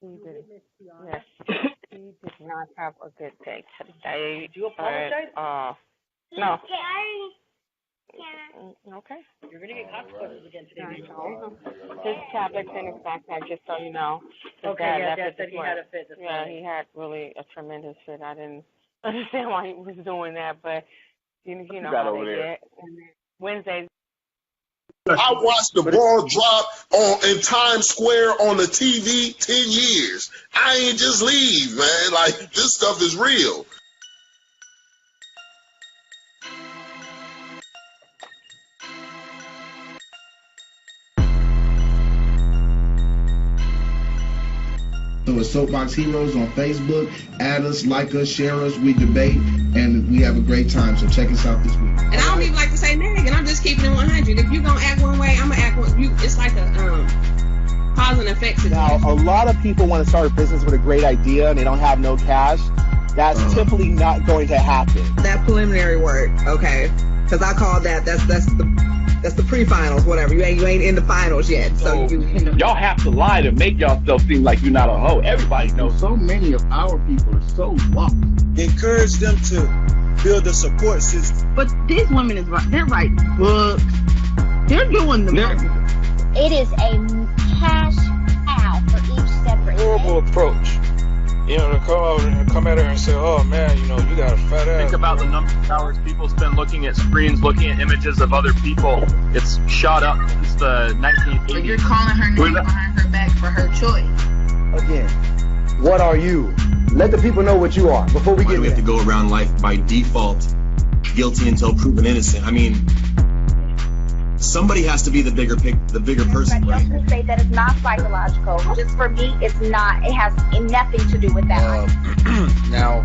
He did. Yes, he did not have a good day today. Did you apologize? No. Okay. You're gonna get consequences again today. I Maybe. know. His tablet's in his backpack, just so you know. His Okay, dad yeah, left Dad it said this he morning. had a fit this Yeah, morning. he had really a tremendous fit. I didn't understand why he was doing that, but you know how they get. And then Wednesdays. I watched the ball drop in Times Square on the TV 10 years. I ain't just leave, man. Like, this stuff is real. So it's Soapbox Heroes on Facebook. Add us, like us, share us. We debate, and we have a great time. So check us out this week. And I don't even like to say nag, and I'm just keeping it 100. If you're going to act one way, I'm going to act one. It's like a cause and effect situation. Now, a lot of people want to start a business with a great idea, and they don't have no cash. That's typically not going to happen. That preliminary work, okay? Because I call that's the pre-finals, whatever. You ain't in the finals yet. So y'all have to lie to make yourself seem like you're not a hoe. Everybody knows. So many of our people are so lost. Encourage them to build a support system. But these women they're writing books. They're doing the most. It is a cash cow for each separate Horrible approach. You know, to come at her and say, oh man, you know, you got a fat ass. Think about the number of hours people spend looking at screens, looking at images of other people. It's shot up since the 1980s. But you're calling her name behind her back for her choice. Again, what are you? Let the people know what you are before we Why get do we have to go around life by default guilty until proven innocent? I mean, somebody has to be the bigger person, right? Everybody else will say that it's not psychological. Just for me, it's not. It has nothing to do with that. Now,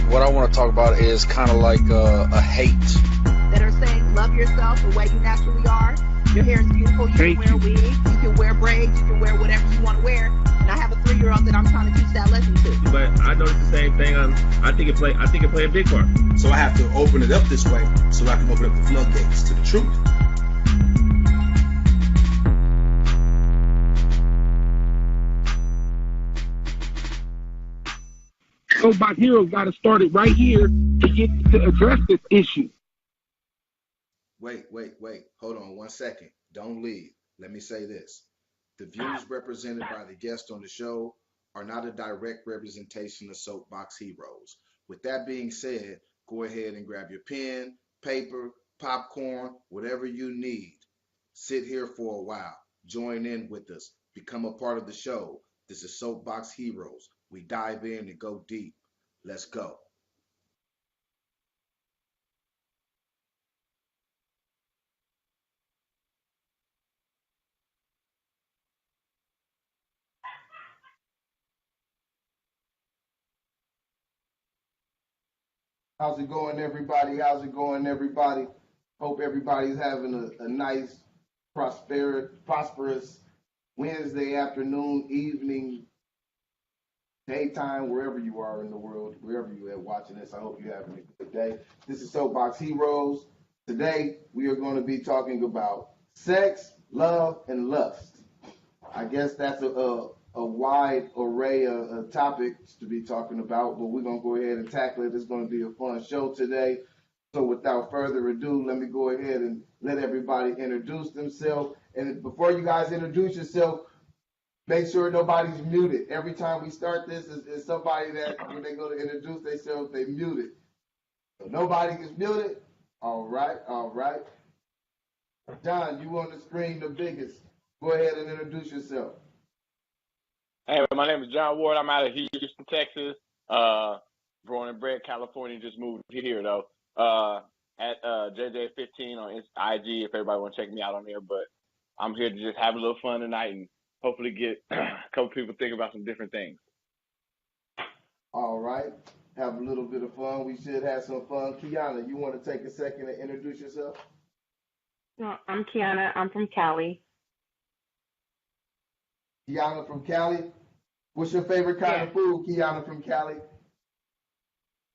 what I want to talk about is kind of like a hate. That are saying love yourself the way you naturally are. Your hair is beautiful. You can wear wigs. You can wear braids. You can wear whatever you want to wear. And I have a 3-year-old that I'm trying to teach that lesson to. But I noticed the same thing. I think it play a big part. So I have to open it up this way so I can open up the floodgates to the truth. Soapbox Heroes got to start it right here to address this issue. Wait. Hold on 1 second. Don't leave. Let me say this. The views represented by the guests on the show are not a direct representation of Soapbox Heroes. With that being said, go ahead and grab your pen, paper, popcorn, whatever you need. Sit here for a while. Join in with us. Become a part of the show. This is Soapbox Heroes. We dive in and go deep. Let's go. How's it going, everybody? Hope everybody's having a nice, prosperous Wednesday afternoon, evening, daytime, wherever you are in the world, wherever you are watching this. I hope you're having a good day. This is Soapbox Heroes. Today, we are going to be talking about sex, love, and lust. I guess that's a wide array of topics to be talking about, but we're going to go ahead and tackle it. It's going to be a fun show today. So without further ado, let me go ahead and let everybody introduce themselves. And before you guys introduce yourself, make sure nobody's muted. Every time we start this, is somebody that when they go to introduce themselves, they mute it. So nobody is muted. All right. John, you on the screen the biggest. Go ahead and introduce yourself. Hey, my name is John Ward. I'm out of Houston, Texas. Born and bred California. Just moved here though. At JJ15 on IG. If everybody want to check me out on there, but I'm here to just have a little fun tonight and hopefully get a couple people thinking about some different things. All right. Have a little bit of fun. We should have some fun. Kiana, you want to take a second and introduce yourself? No, I'm Kiana. I'm from Cali. Kiana from Cali. What's your favorite kind of food, Kiana from Cali?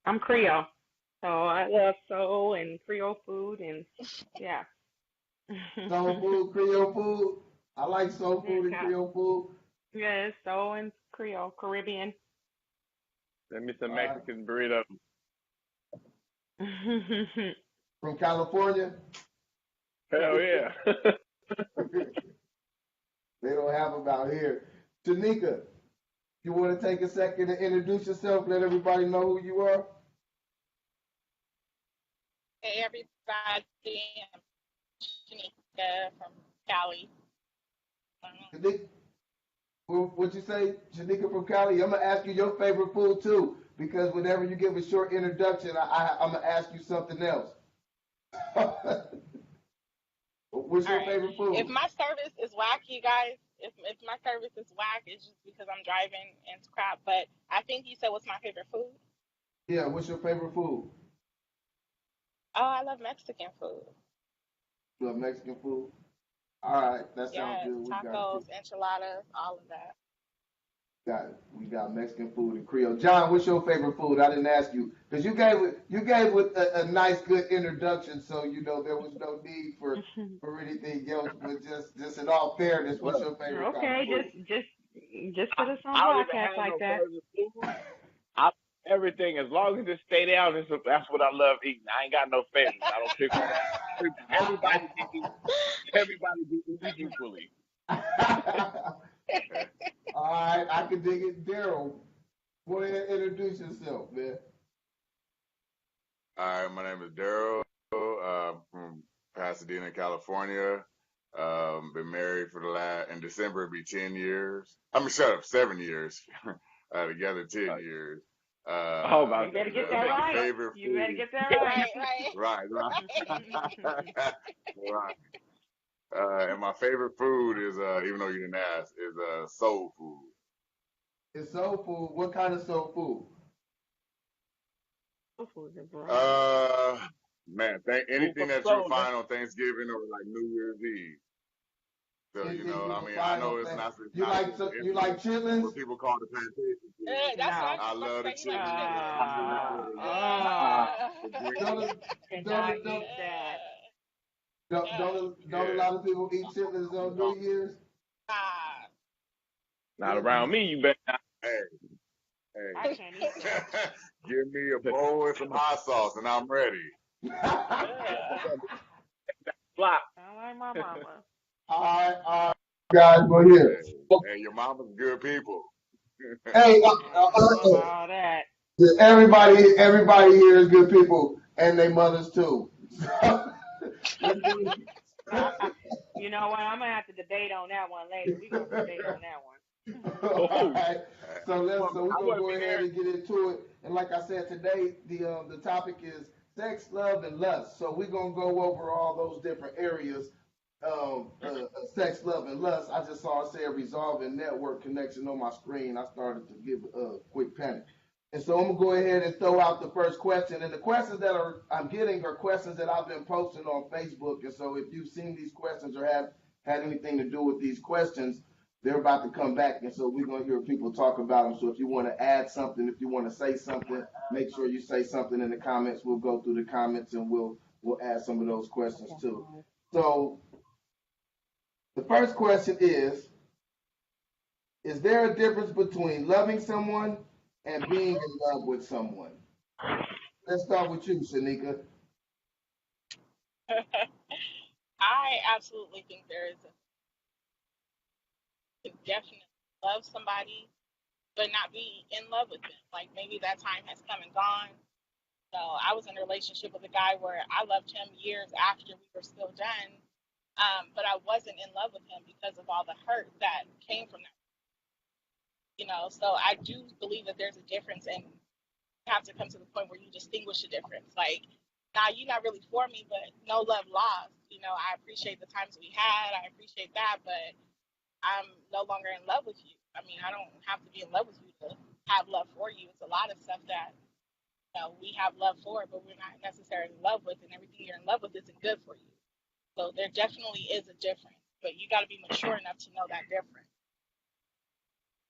I'm Creole. So I love soul and Creole food and yeah. Soul food, Creole food. I like soul food and Creole food. Yeah, it's so in Creole, Caribbean. Send me some Mexican burritos. From California? Hell yeah. They don't have them out here. Shanika, you want to take a second to introduce yourself, let everybody know who you are? Hey, everybody. I'm Shanika from Cali. Shanika, what'd you say, Shanika from Cali? I'm going to ask you your favorite food, too, because whenever you give a short introduction, I'm going to ask you something else. What's your favorite food? If my service is whack, you guys, if my service is whack, it's just because I'm driving and it's crap. But I think you said what's my favorite food? Yeah, what's your favorite food? Oh, I love Mexican food. You love Mexican food? All right, that sounds Yes, good. tacos, enchiladas, all of that. We got Mexican food and Creole. John, what's your favorite food? I didn't ask you because you gave a nice, good introduction, so you know there was no need for anything else. But just in all fairness, what's your favorite? Okay, kind of food? just put us on I don't even podcast have like no that. favorite food. Everything, as long as it stay down, that's what I love eating. I ain't got no favorites. I don't pick one. Everybody do equally. All right, I can dig it. Daryl, go ahead and introduce yourself, man. All right, my name is Daryl from Pasadena, California. Been married for in December it'll be 10 years. 7 years. Together 10 years. You better get that right. You better get that right. Right. Right. And my favorite food is, even though you didn't ask, is soul food. It's soul food. What kind of soul food? Soul food, bro. Man, anything that you find on Thanksgiving or like New Year's Eve. So I know it's not. You like chitlins? What people call the plantation. That's what I love the chitlins. Don't a lot of people eat chitlins on New Year's? Not around me, you bet. Hey. I can't eat that. Give me a bowl and some hot sauce, and I'm ready. Flop. I like my mama. All right, guys, go here. Hey, your mama's good people. Hey, all that. Everybody here is good people, and their mothers too. You know what? I'm gonna have to debate on that one later. We're gonna debate on that one. All right. So we're gonna go ahead and get into it. And like I said today, the topic is sex, love, and lust. So we're gonna go over all those different areas of sex, love, and lust. I just saw it say resolving network connection on my screen. I started to give a quick panic. And so I'm gonna go ahead and throw out the first question. And the questions that I'm getting are questions that I've been posting on Facebook. And so if you've seen these questions or have had anything to do with these questions, they're about to come back. And so we're gonna hear people talk about them. So if you want to add something, if you want to say something, make sure you say something in the comments. We'll go through the comments and we'll add some of those questions too. So the first question is there a difference between loving someone and being in love with someone? Let's start with you, Shanika. I absolutely think there is a definitely love somebody, but not be in love with them. Like maybe that time has come and gone. So I was in a relationship with a guy where I loved him years after we were still done, but I wasn't in love with him because of all the hurt that came from that. So I do believe that there's a difference, and you have to come to the point where you distinguish the difference. Like, nah, you're not really for me, but no love lost. I appreciate the times we had. I appreciate that, but I'm no longer in love with you. I mean, I don't have to be in love with you to have love for you. It's a lot of stuff that we have love for, but we're not necessarily in love with, and everything you're in love with isn't good for you. So there definitely is a difference, but you got to be mature enough to know that difference.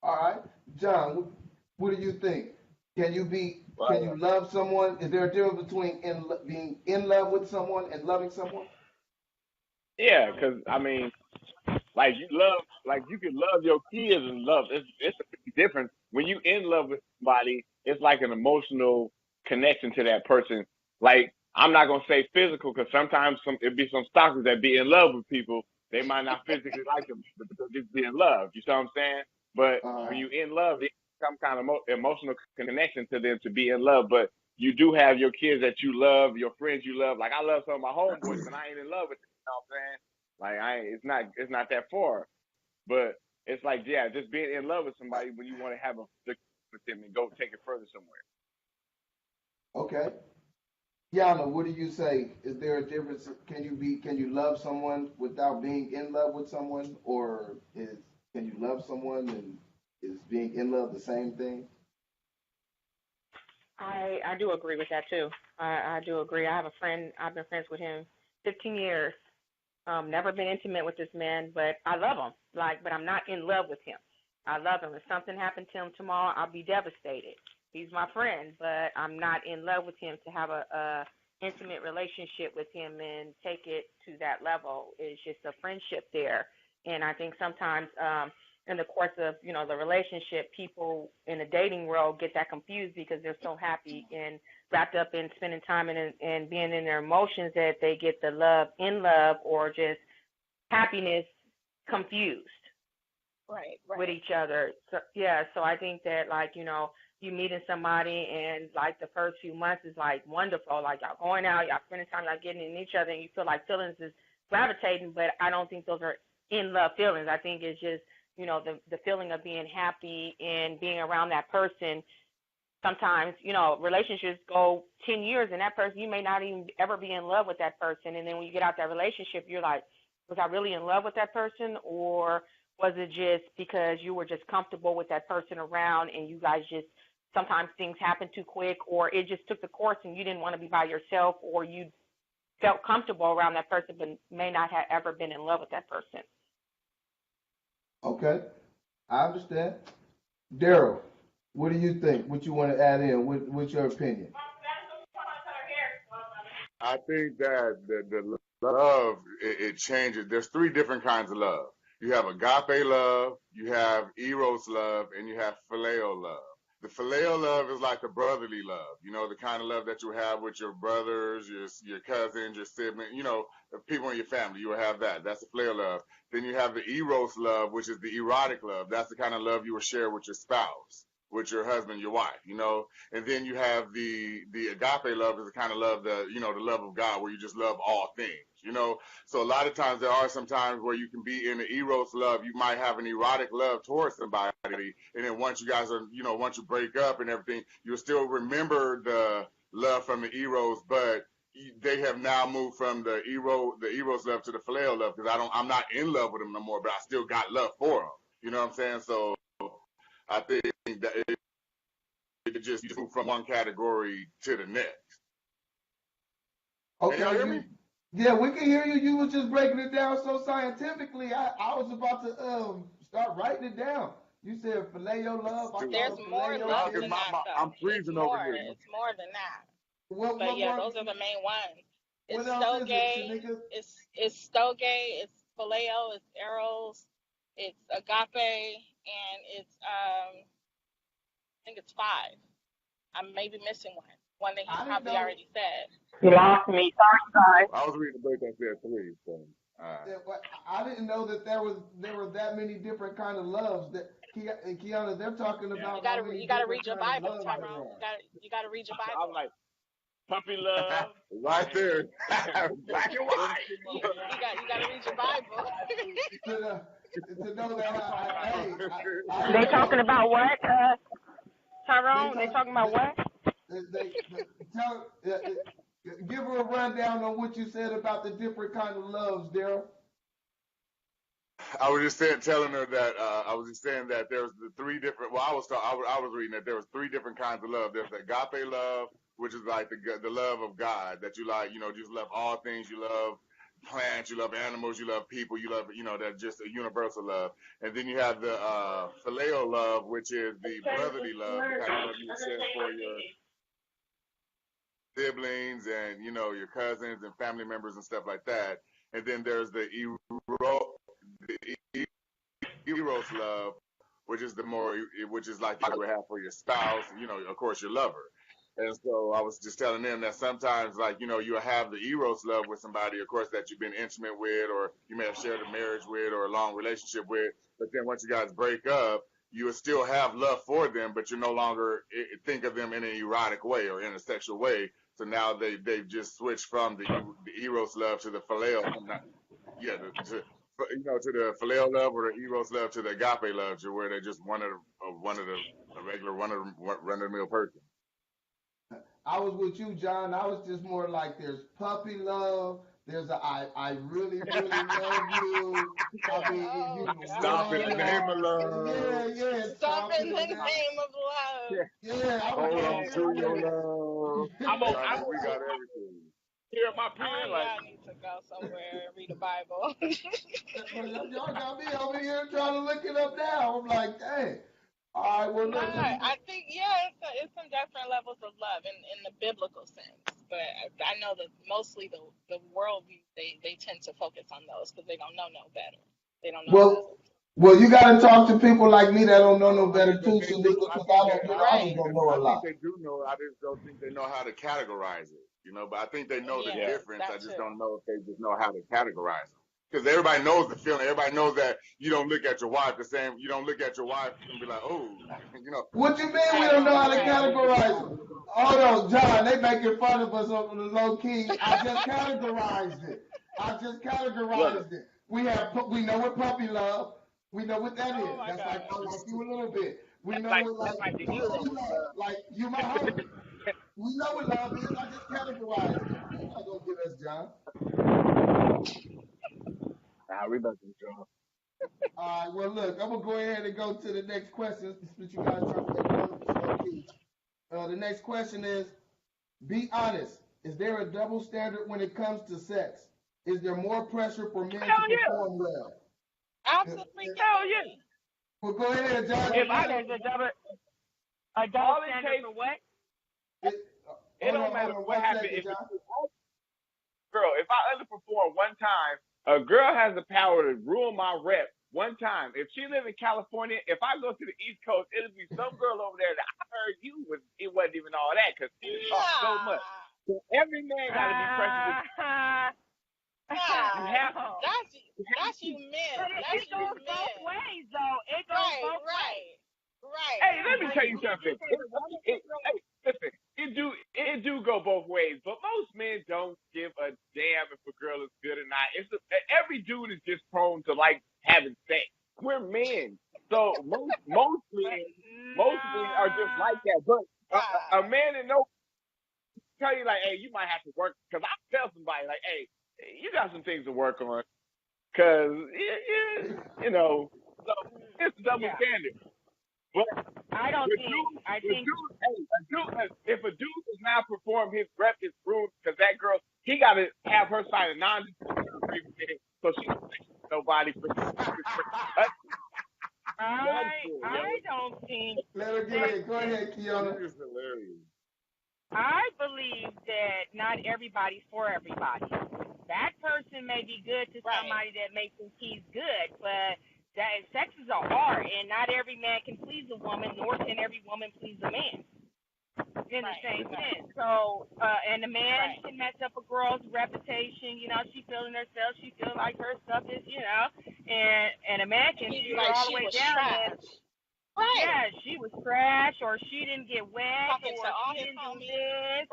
All right, John, what do you think? Can you love someone? Is there a difference between being in love with someone and loving someone? Yeah, because I mean, Like you can love your kids and love. It's a big difference when you in love with somebody. It's like an emotional connection to that person. Like I'm not gonna say physical because sometimes it be some stalkers that be in love with people. They might not physically like them, but they'll just be in love. You see what I'm saying? But when you in love, there's some kind of emotional connection to them to be in love. But you do have your kids that you love, your friends you love. Like I love some of my homeboys, but I ain't in love with them. You know what I'm saying? Like it's not that far, but it's like, yeah, just being in love with somebody when you want to have a with them and go take it further somewhere. Okay. Yana, what do you say? Is there a difference? Can you love someone without being in love with someone, or can you love someone and is being in love the same thing? I do agree with that too. I do agree. I have a friend. I've been friends with him 15 years. Never been intimate with this man, but I love him. But I'm not in love with him. I love him. If something happened to him tomorrow, I'll be devastated. He's my friend, but I'm not in love with him to have a intimate relationship with him and take it to that level. It's just a friendship there. And I think sometimes in the course of, the relationship, people in the dating world get that confused because they're so happy and wrapped up in spending time and being in their emotions that they get the love in love or just happiness confused with each other. So I think that, you meeting somebody and, the first few months is, wonderful. Y'all going out, y'all spending time, getting in each other, and you feel like feelings is gravitating, but I don't think those are in-love feelings. I think it's just, the feeling of being happy and being around that person. Sometimes, relationships go 10 years and that person, you may not even ever be in love with that person. And then when you get out that relationship, you're like, was I really in love with that person? Or was it just because you were just comfortable with that person around and you guys just, sometimes things happen too quick, or it just took the course and you didn't want to be by yourself, or you felt comfortable around that person but may not have ever been in love with that person. Okay, I understand. Daryl, what do you think? What you want to add in? What's your opinion? I think that the love, it changes. There's three different kinds of love. You have agape love, you have eros love, and you have phileo love. The phileo love is like the brotherly love, the kind of love that you have with your brothers, your cousins, your siblings, the people in your family. You will have that. That's the phileo love. Then you have the eros love, which is the erotic love. That's the kind of love you will share with your spouse, with your husband, your wife, And then you have the agape love is the kind of love that, the love of God, where you just love all things, So a lot of times there are some times where you can be in the eros love. You might have an erotic love towards somebody. And then once you guys are, once you break up and everything, you'll still remember the love from the eros, but they have now moved from the eros love to the phileo love, because I'm not in love with them no more, but I still got love for them. You know what I'm saying? So I think that it just move from one category to the next. Okay. Can y'all hear me? Yeah, we can hear you. You were just breaking it down so scientifically. I was about to start writing it down. You said phileo love. There's more love than that, though. I'm freezing over here. It's more than that. What those are the main ones. It's stoge, it's stoge, it's phileo, it's eros, it's agape, and it's I think it's 5. I may be missing one that he probably already said. You lost me. Sorry, guys. I was reading the book that said 3. So, I didn't know that there were that many different kind of loves. That Kiana, they're talking about. You gotta read your Bible, Tyrone. You gotta read your Bible. I'm like, puppy love. Right there. Black and white. You gotta read your Bible. to know that they talking about what, Tyrone? They talking about what? Give her a rundown on what you said about the different kind of loves, Daryl. I was just telling her that I was just saying that there's the 3 different. Well, I was reading that there was 3 different kinds of love. There's the agape love, which is like the love of God, that you like, just love all things. You love plants, you love animals, you love people, you love, that's just a universal love. And then you have the phileo love, which is the brotherly love, the kind of love you would share for your siblings and, your cousins and family members and stuff like that. And then there's the eros love, which is like you would have for your spouse, of course, your lover. And so I was just telling them that sometimes, like, you have the eros love with somebody, of course, that you've been intimate with, or you may have shared a marriage with, or a long relationship with. But then once you guys break up, you will still have love for them, but you no longer think of them in an erotic way or in a sexual way. So now they've just switched from the eros love to the phileo, to the phileo love, or the eros love to the agape love, to where they're just one of the regular run-of-the-mill person. I was with you, John. I was just more like, there's puppy love. There's I really, really love you. I mean, Stop in the name of love. Yeah. Stop in the name of love. Yeah. Hold on to your love. We got everything. Hear my pen, I need to go somewhere and read the Bible. Y'all got me over here trying to look it up now. I'm like, dang. All right, well, look. I think, it's some different levels of love in the biblical sense. But I know that mostly the worldview, they tend to focus on those because they don't know no better. They don't know. Well, you got to talk to people like me that don't know no better too, Shanika, because I don't know a lot. I think they do know. I just don't think they know how to categorize it. But I think they know the difference. I just don't know if they just know how to categorize them. Because everybody knows the feeling. Everybody knows that you don't look at your wife the same. You don't look at your wife and be like, oh, What you mean we don't know how to categorize them? Hold on, John. They making fun of us on the low key. I just categorized it. We know what puppy love. We know what that is. That's like I like you a little bit. We know what like you my husband. We know what love is. I just categorized it. You're not gonna get us, John. We about to John. All right. Well, look, I'm gonna go ahead and go to the next question. Since you guys trying to the next question is: be honest. Is there a double standard when it comes to sex? Is there more pressure for men to perform well? Absolutely. Hell yeah. Well, go ahead, John. If there's a double standard for what? It don't matter what happened. Girl, if I underperform one time, a girl has the power to ruin my rep one time. If she live in California, if I go to the East Coast, it'll be some girl over there that I heard it wasn't even all that because she talks so much. So every man got to be pressured. That's you men. It goes both ways, though. It goes both ways. Right. Hey, let me tell you something. Listen, it do go both ways, but most men don't give a damn if a girl is good or not. Every dude is just prone to like having sex. We're men, so most men are just like that. But a man that knows tell you like, hey, you might have to work, because I tell somebody like, hey, you got some things to work on, because so it's double standard. But I think if a dude does not perform, his rep is ruined, because that girl, he got to have her sign a non-disclosure agreement so she don't think nobody for I don't think. Let her get it. Go ahead, Kiana. It's hilarious. I believe that not everybody's for everybody. That person may be good to somebody that may think he's good, but that sex is an art, and not every man can please a woman, nor can every woman please a man. In the same sense. So, and the man can mess up a girl's reputation. She feeling herself. She feel like her stuff is, and a man can shoot her all the way down. Yeah, she was trash, or she didn't get wet, or she didn't do this,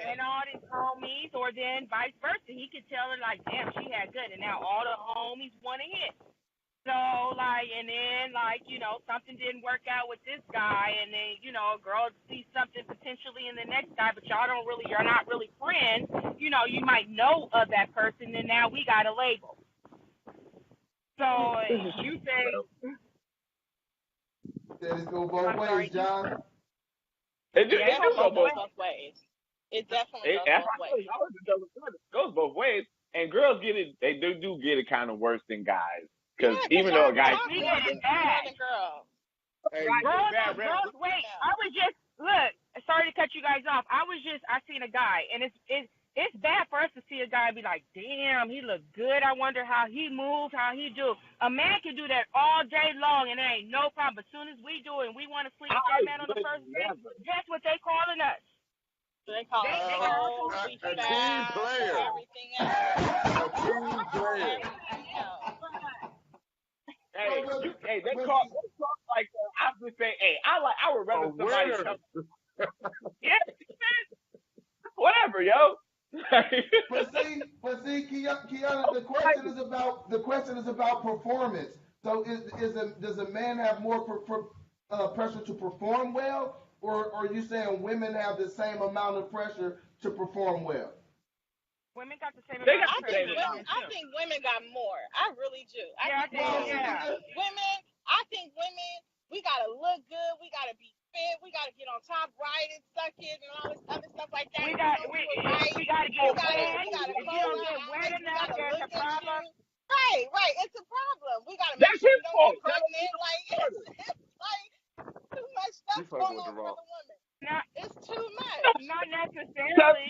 and all his homies, or then vice versa. He could tell her like, damn, she had good, and now all the homies want to hit. So, and then, something didn't work out with this guy, and then, a girl sees something potentially in the next guy, but you're not really friends. You might know of that person, and now we got a label. So, you say... It go both ways, John. It go both ways. It definitely goes both ways. It goes both ways, and girls get it. They do get it kind of worse than guys. Because even though a guy, we get it bad. Girls, wait. I was just sorry to cut you guys off. I seen a guy, and it's it's bad for us to see a guy be like, damn, he look good. I wonder how he moves, how he do. A man can do that all day long, and it ain't no problem. But as soon as we do it and we want to sleep with that man on the first date, guess what they calling us? They call it cold, we fast, everything else. A team player. Hey, they talk like I would say, hey, I would rather somebody tell yeah, whatever, yo. but see, Kiana, the question is about performance. So does a man have more pressure to perform well, or are you saying women have the same amount of pressure to perform well? Women got the same amount of pressure. I think women got more. I really do. I think women, we gotta look good. We gotta be fit. We gotta get on top, ride it, suck it, and all this other stuff like that. We gotta get wet. If you don't get wet enough, there's a problem. Right. It's a problem. We gotta make sure we don't get pregnant. Like it's like too much stuff going on for the women. It's too much. Not necessarily.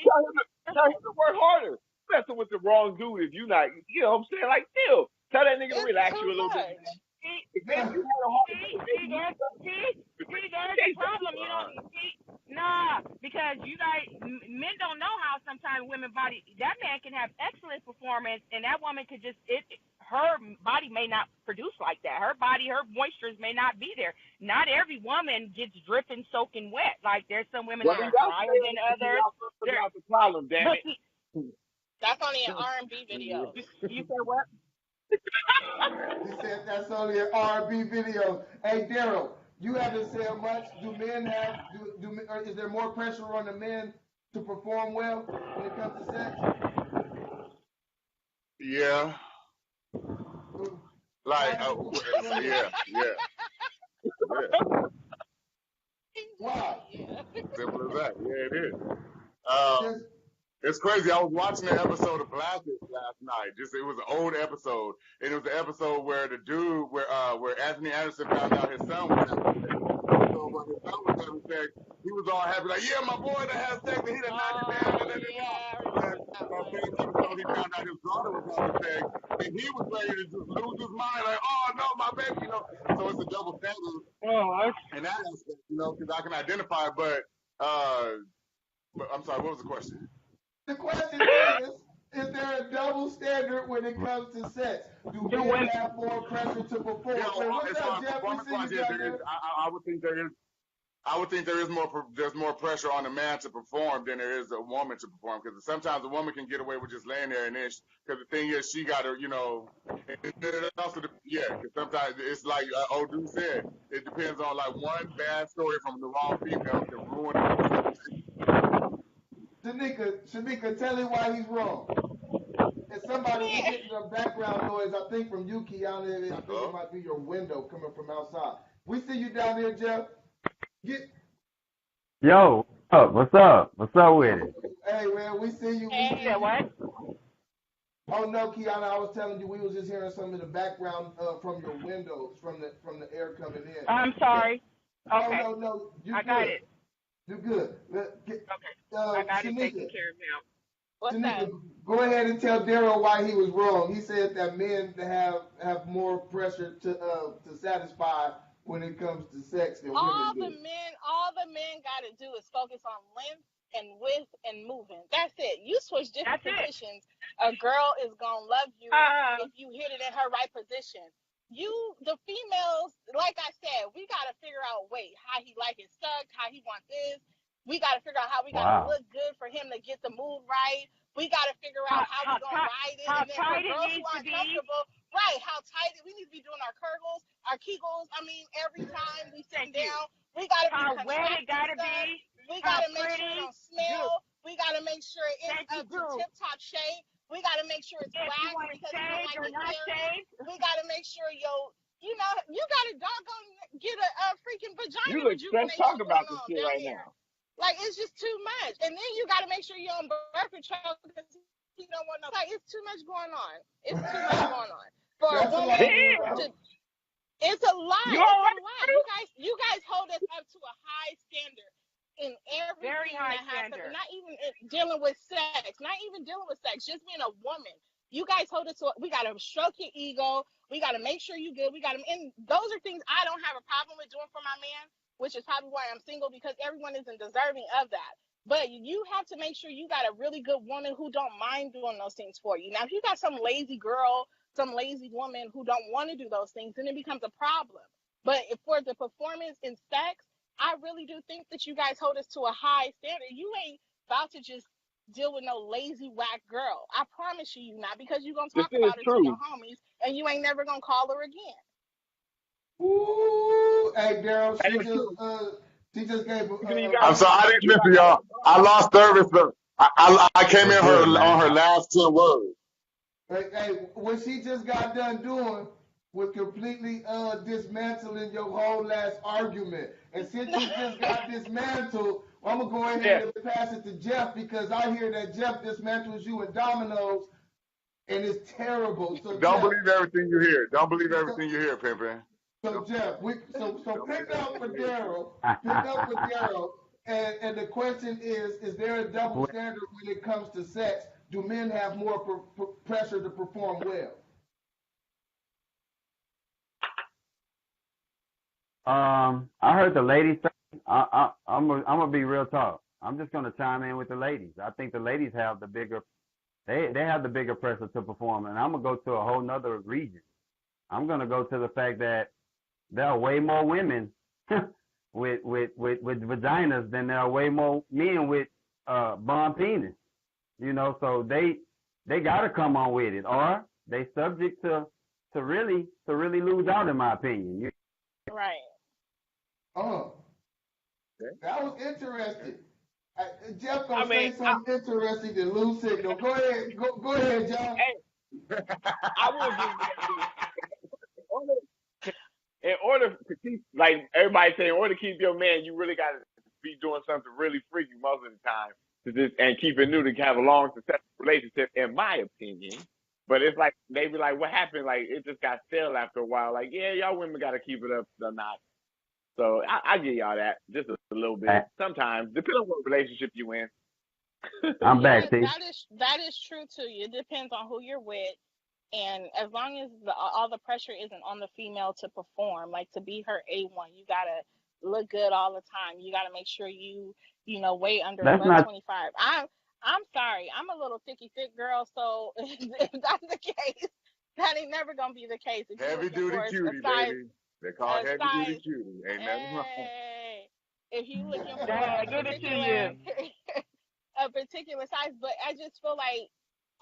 Tell him to work harder. Messing with the wrong dude if you not, you know what I'm saying? Like, still, tell that nigga to relax you a little bit. See, that's the problem. You know, because you guys, men don't know how sometimes women body. That man can have excellent performance, and that woman could just her body may not produce like that. Her moistures may not be there. Not every woman gets dripping, soaking wet. Like there's some women that are drier than others. That's the problem, damn it. That's only an R&B video. You said what? He said that's only an R&B video. Hey, Daryl, you haven't said much. Do men have? Is there more pressure on the men to perform well when it comes to sex? Yeah. Like, yeah. Why? Simple as that. Yeah, it is. It's crazy. I was watching an episode of Blackish last night. It was an old episode, and it was the episode where the dude, where Anthony Anderson found out his son was having sex. So when his son was having sex, he was all happy, like, yeah, my boy that has sex, and he done knocked it down. He found out his daughter was having sex, and he was ready to just lose his mind, like, oh no, my baby, you know. So it's a double standard. And that aspect, you know, because I can identify it, but I'm sorry, what was the question? The question is there a double standard when it comes to sex? Do men have more pressure to perform? Yeah, I would think there is. I would think there's more pressure on a man to perform than there is a woman to perform, because sometimes a woman can get away with just laying there, and then because the thing is she got to, you know, because sometimes it's like old dude said, it depends on like one bad story from the wrong female can ruin it. Shanika, tell him why he's wrong. And somebody getting a background noise, I think from you, Kiana, I think it might be your window coming from outside. We see you down there, Jeff. Yo, what's up? What's up with it? Hey, man, we see you. What? Oh no, Kiana, I was telling you we was just hearing some of the background from your windows, from the air coming in. I'm sorry. Okay. Oh, no, I got it. You're good. Okay. I got it taken care of now. What's Shanika, that? go ahead and tell Daryl why he was wrong. He said that men have more pressure to satisfy when it comes to sex than women do. All the men got to do is focus on length and width and moving. That's it. You switch different positions. A girl is gonna love you if you hit it in her right position. The females, like I said, we got to figure out how he like it sucked, how he wants this. We got to figure out how we got to look good for him to get the move right. We got to figure out how we gonna ride it, and then for girls who aren't comfortable, how tight we need to be doing our Kegels, our Kegels. I mean, every time we sit down, we got to be contracting. We got to make sure it don't smell. We got to make sure it's up to tip-top shape. We got to make sure it's waxed because we don't like it hairy. We got to make sure you got to doggone get a freaking vagina. You look stressed talking about this shit right now. Like, it's just too much. And then you got to make sure you're on birth control because you don't want no. Like, it's too much going on. It's too much going on. For a woman it's a lot. It's a lot. You guys hold us up to a high standard in everything Very high that happens. standard. Not even dealing with sex, not even dealing with sex, just being a woman. You guys hold us to, we got to stroke your ego. We got to make sure you good. We got to, and those are things I don't have a problem with doing for my man, which is probably why I'm single, because everyone isn't deserving of that. But you have to make sure you got a really good woman who don't mind doing those things for you. Now, if you got some lazy girl, some lazy woman who don't want to do those things, then it becomes a problem. But if for the performance in sex, I really do think that you guys hold us to a high standard. You ain't about to just deal with no lazy whack girl. I promise you not, because you're going to talk about her to your homies and you ain't never going to call her again. Ooh, hey, Daryl, she just gave. I'm sorry, I didn't listen, y'all. I lost service. I came in on her last 10 words. Hey, what she just got done doing was completely dismantling your whole last argument. And since you just got dismantled, I'm gonna go ahead and pass it to Jeff, because I hear that Jeff dismantles you in dominoes, and it's terrible. So don't believe everything you hear. Don't believe everything you hear, Pimpin'. So Jeff, so pick up for Daryl. Pick up for Daryl. And the question is there a double standard when it comes to sex? Do men have more pressure to perform well? I heard the ladies say, I'm gonna be real talk. I'm just gonna chime in with the ladies. I think the ladies have the bigger, they have the bigger pressure to perform, and I'm gonna go to a whole nother region. I'm gonna go to the fact that there are way more women with vaginas than there are way more men with bomb penis. You know, so they gotta come on with it, or they subject to really lose out, in my opinion. Right. That was interesting. Jeff gonna say something interesting to lose signal. Go ahead, go ahead, John. Hey, I will give in order to keep, like everybody saying, in order to keep your man, you really got to be doing something really freaky most of the time and keep it new to have a long, successful relationship, in my opinion. But it's like, they be like, what happened? Like, it just got stale after a while. Like, yeah, y'all women got to keep it up or not. So I give y'all that just a little bit. Sometimes, depending on what relationship you in. I'm back, T. That is true too. It depends on who you're with, and as long as all the pressure isn't on the female to perform, like to be her A1, you gotta look good all the time. You gotta make sure you weigh under 125. I'm sorry, I'm a little thicky thick girl, so if that's the case, that ain't never gonna be the case. Heavy duty cutie, baby. They call it heavy duty cutie. Ain't nothing wrong. If you looking for a particular size, but I just feel like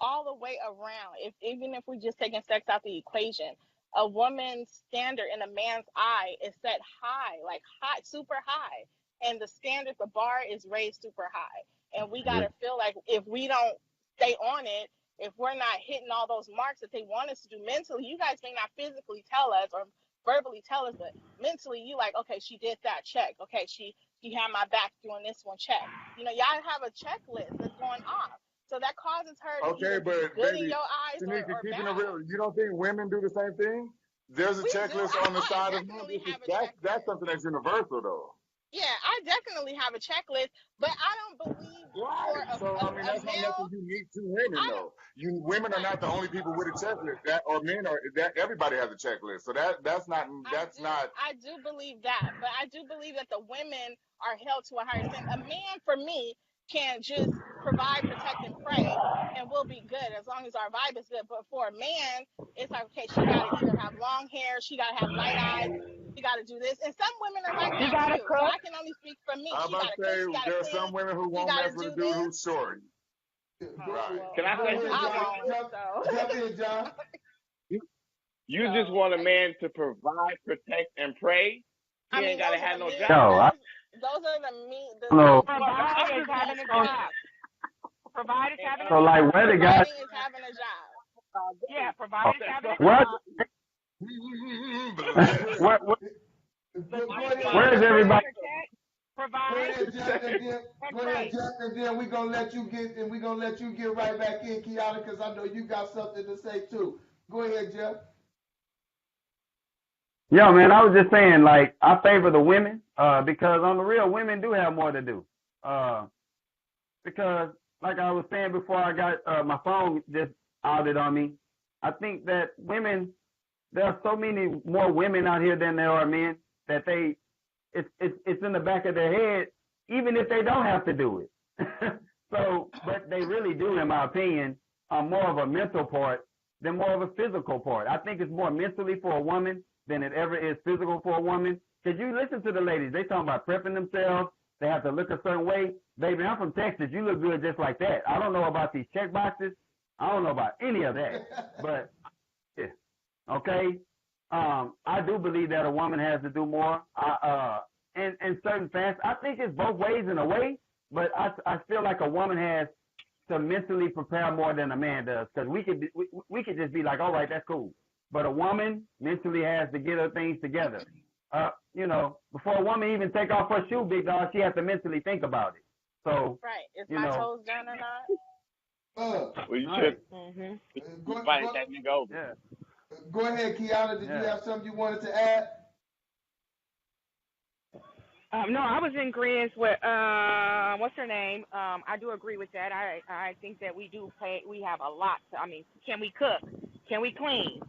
all the way around, even if we just taking sex out the equation, a woman's standard in a man's eye is set high, like high, super high, and the standard, the bar is raised super high, and we gotta feel like if we don't stay on it, if we're not hitting all those marks that they want us to do mentally, you guys may not physically tell us or verbally tell us, but mentally you like, okay, she did that, check. Okay, she had my back doing this one, check. Y'all have a checklist that's going off, so that causes her to but be good in your eyes Tanika, or keeping bad. it real, you don't think women do the same thing? There's a checklist on the side of men. That's something that's universal, though. Yeah, I definitely have a checklist, but I don't believe that's not nothing unique to women, though. Women are not the only people with a checklist. Everybody has a checklist. So that's not. I do believe that, but I do believe that the women are held to a higher standard. A man, for me, can just provide, protect, and pray, and we'll be good as long as our vibe is good. But for a man, it's like, okay, she got to either have long hair, she got to have light eyes, she got to do this. And some women are like that too. So I can only speak for me. I'm about to say there are some women who won't mess with a dude who's short. Right. Can I say something? John. You just want a man to provide, protect, and pray. He ain't gotta have no job. Those are the me. Provide is having a job. Provide is having a job. So like, where the guys? Is having a job. Yeah, provide is having a what? job. Where is everybody? Provide. Go ahead, Jeff, and then we're gonna let you get right back in, Kiana, because I know you got something to say too. Go ahead, Jeff. Yo, man, I was just saying, like, I favor the women, because on the real, women do have more to do. because, like I was saying before, I got my phone just outed on me. I think that women, there are so many more women out here than there are men that it's in the back of their head, even if they don't have to do it. So, but they really do, in my opinion, more of a mental part than more of a physical part. I think it's more mentally for a woman than it ever is physical for a woman. Because you listen to the ladies, they talking about prepping themselves. They have to look a certain way. Baby, I'm from Texas. You look good just like that. I don't know about these check boxes. I don't know about any of that. But, yeah. Okay? I do believe that a woman has to do more. In certain facets, I think it's both ways in a way, but I feel like a woman has to mentally prepare more than a man does, because we could just be like, all right, that's cool. But a woman mentally has to get her things together. Before a woman even take off her shoe, big dog, she has to mentally think about it. So, right, is my toes done or not? Well, you should fight that nigga over. Yeah. Go ahead, Kiana. Did you have something you wanted to add? No, I was in agreement with what's her name? I do agree with that. I think that we have a lot to, can we cook? Can we clean?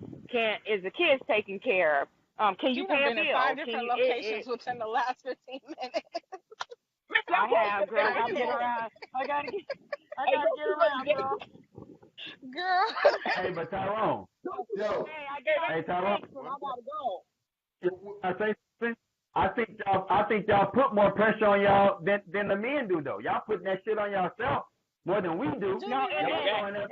Is the kids taken care of? Can you pay a bill? Been in 5 different locations within the last 15 minutes. I have, girl. I gotta get around. I gotta get around, girl. Girl. Hey, but Tyrone. Yo. Hey, Tyrone. I gotta go. I say something. I think y'all put more pressure on y'all than the men do, though. Y'all putting that shit on yourself more than we do. No,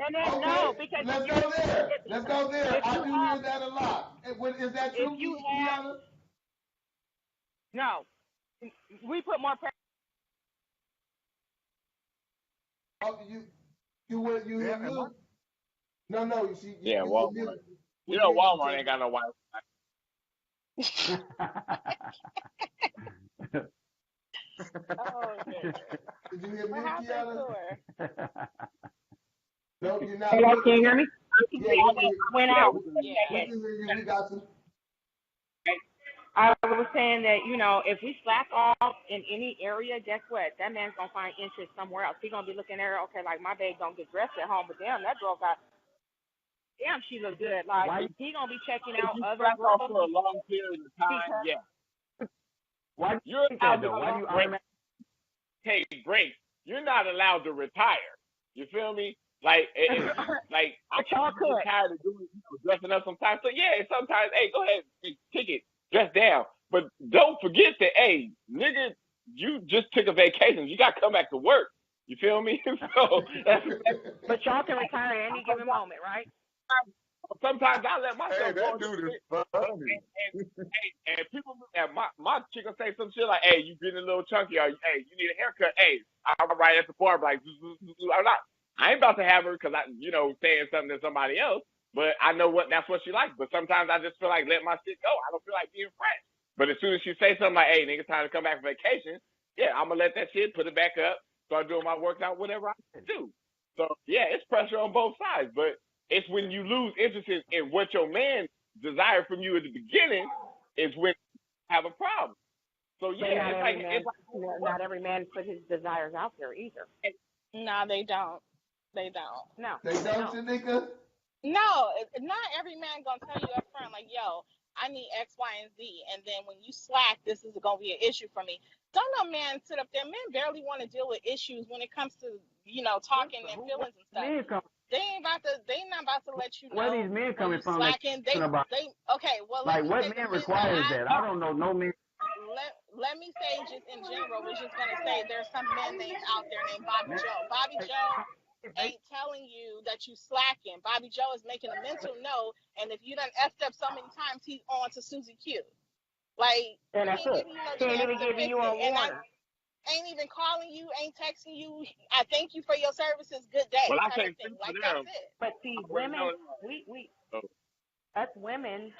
no, because let's go there. Let's go there. I do hear that a lot. Is that true, Kiana? No, we put more pressure. Oh, you hear me? No, you see. Yeah, Walmart. Walmart ain't got no Wi-Fi. Did you hear me, Kiana? No, you're not. Hello, can you hear me? Yeah, went out. We got you. I was saying that, if we slack off in any area, guess what? That man's going to find interest somewhere else. He's going to be looking at her, okay, like, my babe don't get dressed at home, but damn, that girl she look good. Like, he going to be checking out other girls. For a long period of time, yeah. Why you're that, though? Why you take breaks? You're not allowed to retire. You feel me? Like, I'm tired of doing, dressing up sometimes. So, yeah, sometimes, hey, go ahead, kick it. Dress down. But don't forget that, hey, nigga, you just took a vacation. You got to come back to work. You feel me? So but y'all can retire at any given moment, right? Sometimes I let myself go. That dude is funny. And people, my chick will say some shit like, hey, you getting a little chunky. Or, hey, you need a haircut. Hey, I'm right at the bar, like, I ain't about to have her because saying something to somebody else. But I know that's what she likes. But sometimes I just feel like let my shit go. I don't feel like being friends. But as soon as she say something like, hey, nigga, time to come back from vacation, yeah, I'm going to let that shit, put it back up, start doing my workout, whatever I do. So, yeah, it's pressure on both sides. But it's when you lose interest in what your man desired from you at the beginning is when you have a problem. So, yeah, not every man put his desires out there either. No, they don't. They don't. No. They don't, Shanika? No, not every man gonna tell you up front, like, yo, I need X, Y, and Z. And then when you slack, this is gonna be an issue for me. Don't no man sit up there. Men barely want to deal with issues when it comes to, talking and feelings and stuff. They not about to let you know. Where these men coming from? Slacking, okay, well, like what man requires that? I don't know no man. Let me say just in general, we're just gonna say there's some men named out there named Bobby Joe. Bobby Joe ain't telling you that you slacking. Bobby Joe is making a mental note, and if you done effed up so many times, he's on to Susie Q. Like, and that's it. Can't even give you a warning. Ain't even calling you, ain't texting you. I thank you for your services. Good day. Well, I can't think like that's it. But see, women, we us women,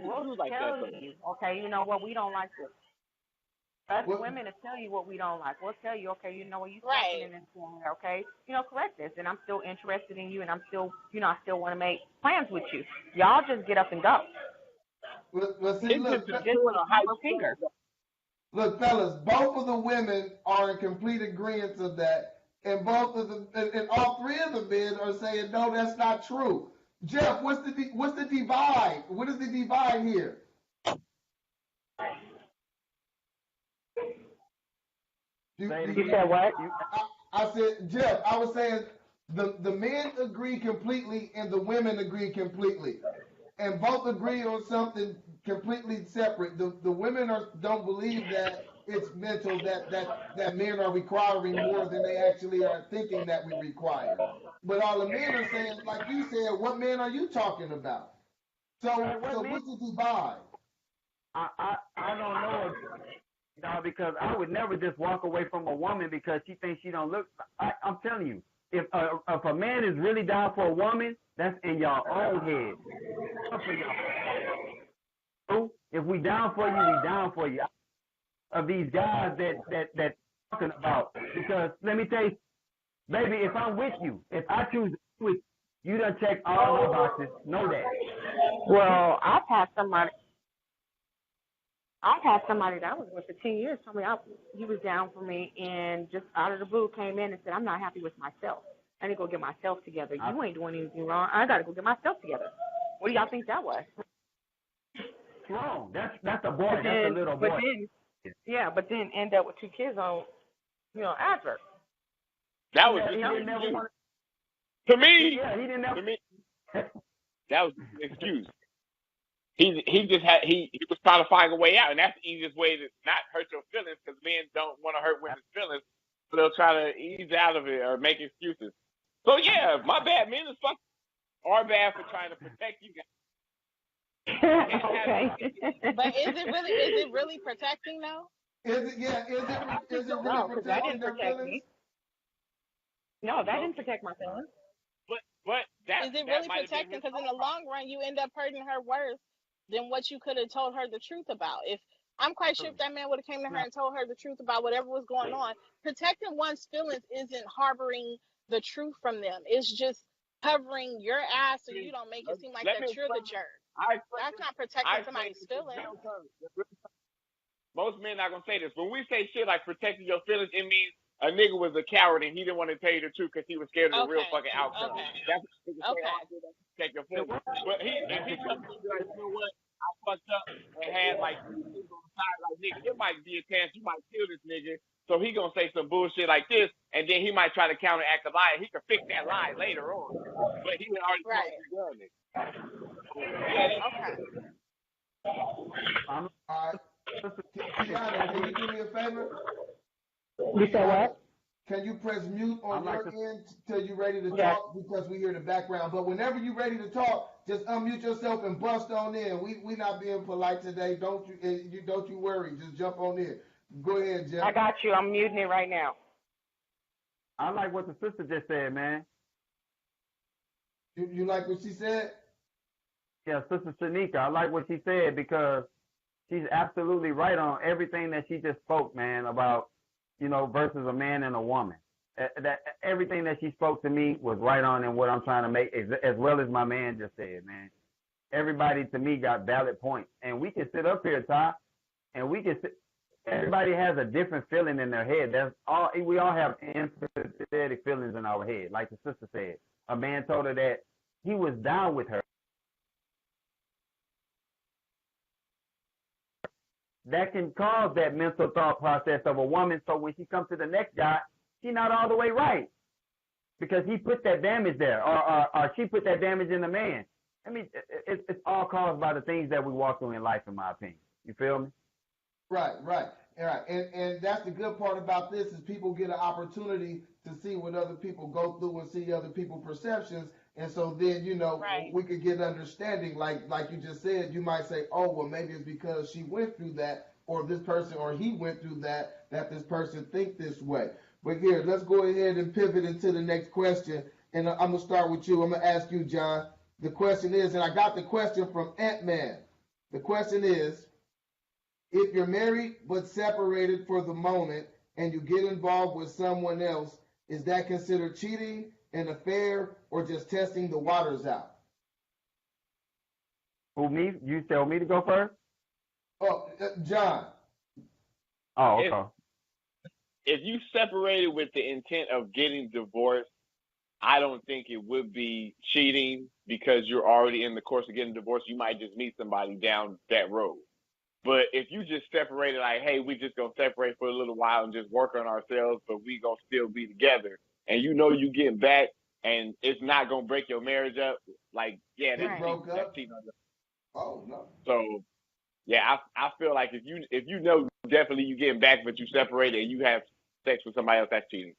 we'll like tell that, you, okay, you know what, we don't like this. Us women will tell you what we don't like. We'll tell you, okay, you know what, you talking in this corner, okay, correct this, and I'm still interested in you, and I'm still, I still want to make plans with you. Y'all just get up and go. Well, see, look, fellas, both of the women are in complete agreement of that. and both of them, and all three of the men are saying no, that's not true. Jeff, what's the divide? What is the divide here? You said what? I said, Jeff, I was saying the men agree completely and the women agree completely. And both agree on something completely separate. The women don't believe that it's mental, that men are requiring more than they actually are thinking that we require. But all the men are saying, like you said, what men are you talking about? So what's the divide? I don't know. No, because I would never just walk away from a woman because she thinks she don't look. I'm telling you, if a man is really down for a woman, that's in your own head. If we down for you, we down for you. Of these guys that talking about, because let me tell you, baby, if I'm with you, if I choose to be with you, you done check all my boxes. Know that. Well, I've had somebody that I was with for 10 years told me he was down for me, and just out of the blue came in and said, I'm not happy with myself. I need to go get myself together. You ain't doing anything wrong. I got to go get myself together. What do y'all think that was? Wrong. That's a boy. That's a little boy. But then end up with 2 kids on, advert. That was to me. Yeah, he didn't know. To me, that was an excuse. He was trying to find a way out, and that's the easiest way to not hurt your feelings, because men don't want to hurt women's feelings, so they'll try to ease out of it or make excuses. So yeah, my bad. Men are bad for trying to protect you guys. Okay. But is it really protecting though? Is it really No, because that protecting didn't their protect feelings? me. No, that didn't protect my feelings. But Is it really protecting? Because in the long run, you end up hurting her worse than what you could have told her the truth about. If I'm quite sure if that man would have came to her and told her the truth about whatever was going on, protecting one's feelings isn't harboring the truth from them. It's just covering your ass so you don't make it seem like that you're the jerk. That's not protecting somebody's feelings. Most men not gonna say this. When we say shit like protecting your feelings, it means a nigga was a coward and he didn't want to tell you the truth because he was scared of the real fucking outcome. That's what niggas say, protect your feelings. But if he comes to you like, you know what, I fucked up and had like 2 things on the side, like, nigga, it might be a chance you might kill this nigga. So he gonna say some bullshit like this, and then he might try to counteract the lie. He can fix that lie later on, but he had already done it. All right. Tiana, can you do me a favor? You said what? Can you press mute on your end till you're ready to talk, because we hear the background. But whenever you're ready to talk, just unmute yourself and bust on in. We not being polite today. Don't you worry. Just jump on in. Go ahead, Jeff. I got you. I'm muting it right now. I like what the sister just said, man. You like what she said? Yeah, Sister Shanika, I like what she said, because she's absolutely right on everything that she just spoke, man, about, versus a man and a woman. That everything that she spoke to me was right on in what I'm trying to make, as well as my man just said, man. Everybody to me got valid points, and we can sit up here, Ty, and we can sit. Everybody has a different feeling in their head. That's all. We all have empathetic feelings in our head, like the sister said. A man told her that he was down with her. That can cause that mental thought process of a woman. So when she comes to the next guy, she's not all the way right, because he put that damage there, or she put that damage in the man. I mean, it's all caused by the things that we walk through in life, in my opinion. You feel me? Right. And that's the good part about this, is people get an opportunity to see what other people go through and see other people's perceptions. And so then, we could get understanding. Like you just said, you might say, oh, well, maybe it's because she went through that, or this person, or he went through that this person think this way. But here, let's go ahead and pivot into the next question. And I'm going to start with you. I'm going to ask you, John. The question is, and I got the question from Ant-Man. The question is, if you're married but separated for the moment and you get involved with someone else, is that considered cheating, an affair, or just testing the waters out? Who, me? You tell me to go first? Oh, John. Oh, okay. if you separated with the intent of getting divorced, I don't think it would be cheating because you're already in the course of getting divorced. You might just meet somebody down that road. But if you just separated, like, hey, we just gonna separate for a little while and just work on ourselves, but we gonna still be together, and you know you getting back, and it's not gonna break your marriage up, like, yeah, that's cheating on you. Oh no. So, yeah, I feel like if you know definitely you getting back, but you separated and you have sex with somebody else, that's cheating.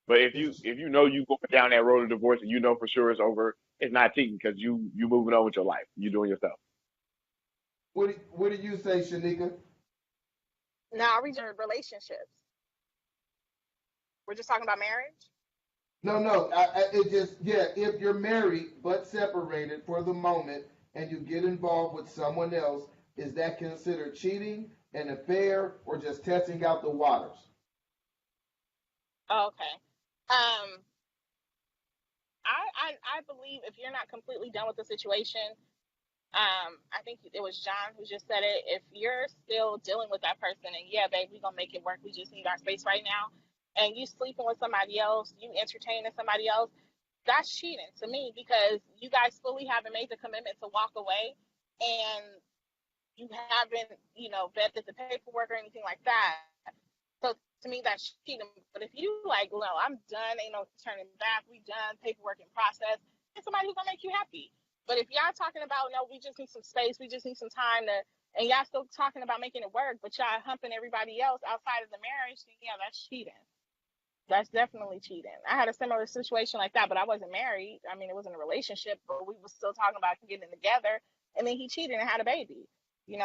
But if you know you going down that road of divorce and you know for sure it's over, it's not cheating because you moving on with your life. You doing yourself. What do you say, Shanika? No, I read your relationships. We're just talking about marriage? No. It just, if you're married but separated for the moment and you get involved with someone else, is that considered cheating, an affair, or just testing out the waters? Oh, okay. I believe if you're not completely done with the situation, I think it was John who just said it. If you're still dealing with that person and yeah, babe, we're gonna make it work. We just need our space right now. And you sleeping with somebody else, you entertaining somebody else, that's cheating to me because you guys fully haven't made the commitment to walk away and you haven't, vetted the paperwork or anything like that. So to me, that's cheating. But if you like, no, I'm done, ain't no turning back, we done, paperwork in process, it's somebody who's gonna make you happy. But if y'all talking about, no, we just need some space, we just need some time and y'all still talking about making it work, but y'all humping everybody else outside of the marriage, then yeah, that's cheating. That's definitely cheating. I had a similar situation like that, but I wasn't married. I mean, it wasn't a relationship, but we were still talking about getting together, and then he cheated and had a baby.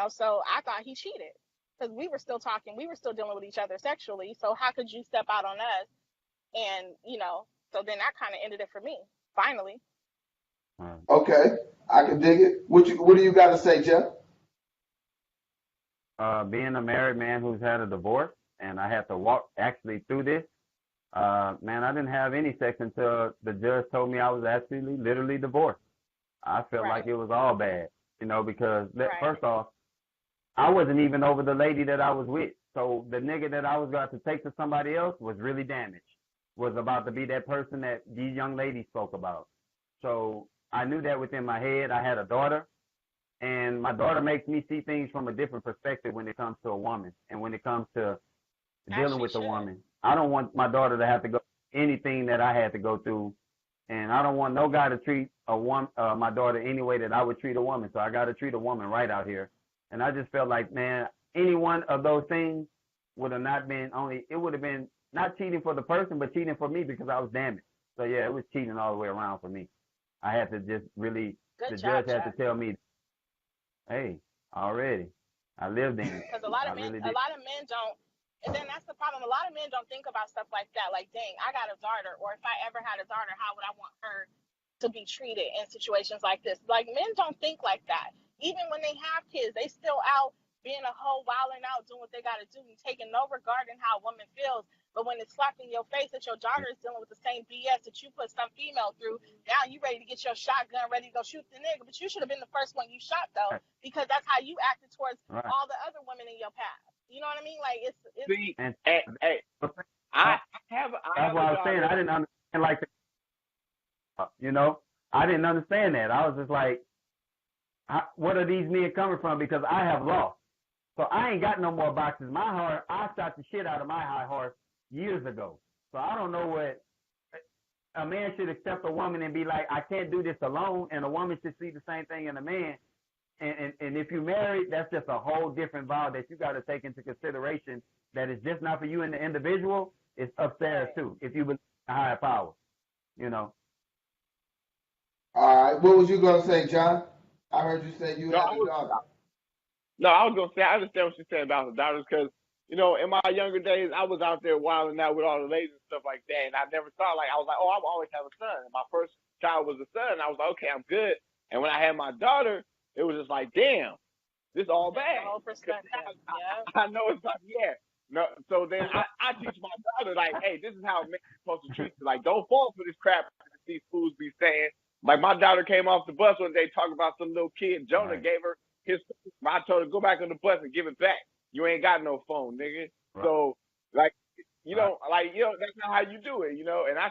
So I thought he cheated because we were still talking, we were still dealing with each other sexually. So how could you step out on us? And so then that kind of ended it for me. Finally. Okay, I can dig it. What do you got to say, Jeff? Being a married man who's had a divorce, and I had to walk actually through this. Man, I didn't have any sex until the judge told me I was actually literally divorced. I felt like it was all bad, because first off, I wasn't even over the lady that I was with. So the nigga that I was about to take to somebody else was really damaged, was about to be that person that these young ladies spoke about. So I knew that within my head. I had a daughter, and my daughter makes me see things from a different perspective when it comes to a woman and when it comes to dealing with a woman. I don't want my daughter to have to go anything that I had to go through, and I don't want no guy to treat my daughter any way that I would treat a woman. So I got to treat a woman right out here. And I just felt like, man, any one of those things would have not been it would have been not cheating for the person, but cheating for me because I was damaged. So yeah, it was cheating all the way around for me. I had to just really, judge had to tell me, hey, already, I lived in it. Because a lot of men don't. And then that's the problem. A lot of men don't think about stuff like that. Like, dang, I got a daughter, or if I ever had a daughter, how would I want her to be treated in situations like this? Like, men don't think like that. Even when they have kids, they still out being a hoe, wilding out, doing what they got to do, and taking no regard in how a woman feels. But when it's slapped in your face that your daughter is dealing with the same BS that you put some female through, now you ready to get your shotgun, ready to go shoot the nigga. But you should have been the first one you shot, though, because that's how you acted towards all the other women in your past. You know what I mean? Like, it's See, I have that's what I was saying. I didn't understand like that. I didn't understand that. I was just like, what are these men coming from? Because I have lost. So I ain't got no more boxes. My heart, I shot the shit out of my high horse years ago. So I don't know what a man should accept a woman and be like, I can't do this alone. And a woman should see the same thing in a man. And if you're married, that's just a whole different vow that you got to take into consideration that it's just not for you and the individual. It's upstairs too, if you believe in a higher power, All right. What was you going to say, John? I heard you say you had a daughter. No, I was going to say, I understand what you're saying about the daughters because, in my younger days, I was out there wilding out with all the ladies and stuff like that. And I never thought, I was like, oh, I will always have a son. And my first child was a son. And I was like, okay, I'm good. And when I had my daughter, it was just like, damn, this is all bad. I know it's like, yeah. No, so then I teach my daughter, like, hey, this is how a man's supposed to treat you. Like, don't fall for this crap that these fools be saying. Like, my daughter came off the bus one day talking about some little kid. Jonah gave her his phone. I told her, go back on the bus and give it back. You ain't got no phone, nigga. Right. So, like, You know, like, you know, that's not how you do it, you know. And I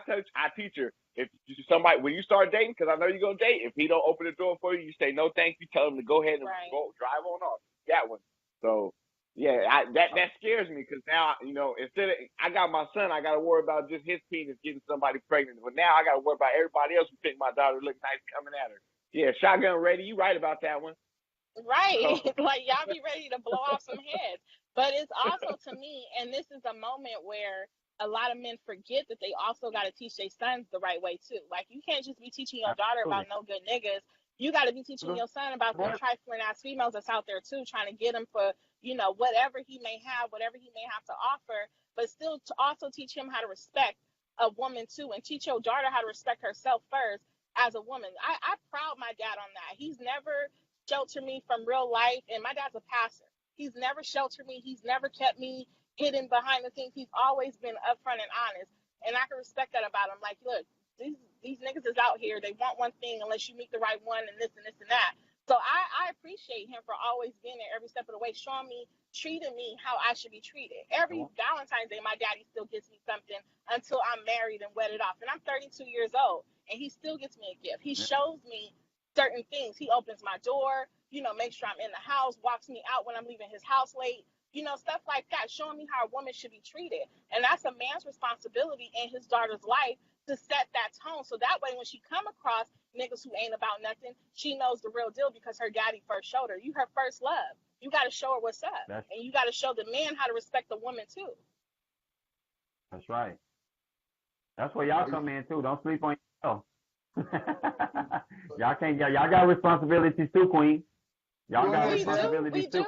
teach her, if somebody, when you start dating, because I know you're gonna date, if he don't open the door for you, you say no, thank you. Tell him to go ahead and go drive on off. That one. So yeah, that scares me because now, you know, instead of I got my son, I got to worry about just his penis getting somebody pregnant. But now I got to worry about everybody else who think my daughter look nice coming at her. Yeah, shotgun ready. You right about that one. Right. Like, y'all be ready to blow off some heads. But it's also, to me, and this is a moment where a lot of men forget that they also got to teach their sons the right way, too. Like, you can't just be teaching your daughter about no good niggas. You got to be teaching your son about the trifling-ass females that's out there, too, trying to get him for, you know, whatever he may have, whatever he may have to offer, but still to also teach him how to respect a woman, too, and teach your daughter how to respect herself first as a woman. I proud my dad on that. He's never sheltered me from real life, and my dad's a pastor. He's never sheltered me. He's never kept me hidden behind the scenes. He's always been upfront and honest, and I can respect that about him. Like, look, these niggas is out here. They want one thing unless you meet the right one, and this and this and that. So I appreciate him for always being there every step of the way, showing me, treating me how I should be treated. Every Valentine's Day, my daddy still gets me something until I'm married and wedded off. And I'm 32 years old, and he still gets me a gift. He shows me certain things. He opens my door, you know, make sure I'm in the house, walks me out when I'm leaving his house late, you know, stuff like that, showing me how a woman should be treated. And that's a man's responsibility in his daughter's life to set that tone. So that way, when she come across niggas who ain't about nothing, she knows the real deal because her daddy first showed her. You her first love. You got to show her what's up. And you got to show the man how to respect the woman, too. That's right. That's where y'all come in, too. Don't sleep on yourself. Y'all got responsibilities, too, Queen. Y'all got responsibilities, too.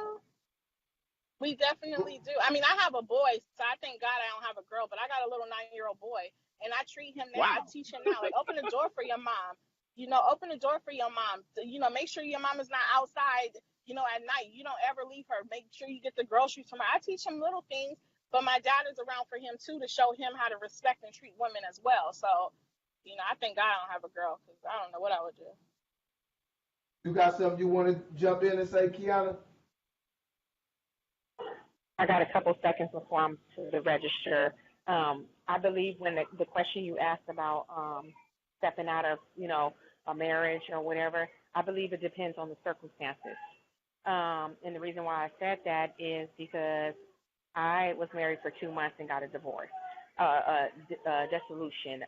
We definitely do. I mean, I have a boy, so I thank God I don't have a girl, but I got a little 9-year-old boy, and I treat him now. I teach him now, like, open the door for your mom. You know, open the door for your mom. You know, make sure your mom is not outside, you know, at night. You don't ever leave her. Make sure you get the groceries from her. I teach him little things, but my dad is around for him, too, to show him how to respect and treat women as well. So, you know, I thank God I don't have a girl because I don't know what I would do. You got something you want to jump in and say, Kiana? I got a couple seconds before I'm to the register. I believe when the question you asked about stepping out of, you know, a marriage or whatever, I believe it depends on the circumstances. And the reason why I said that is because I was married for 2 months and got a divorce, dissolution.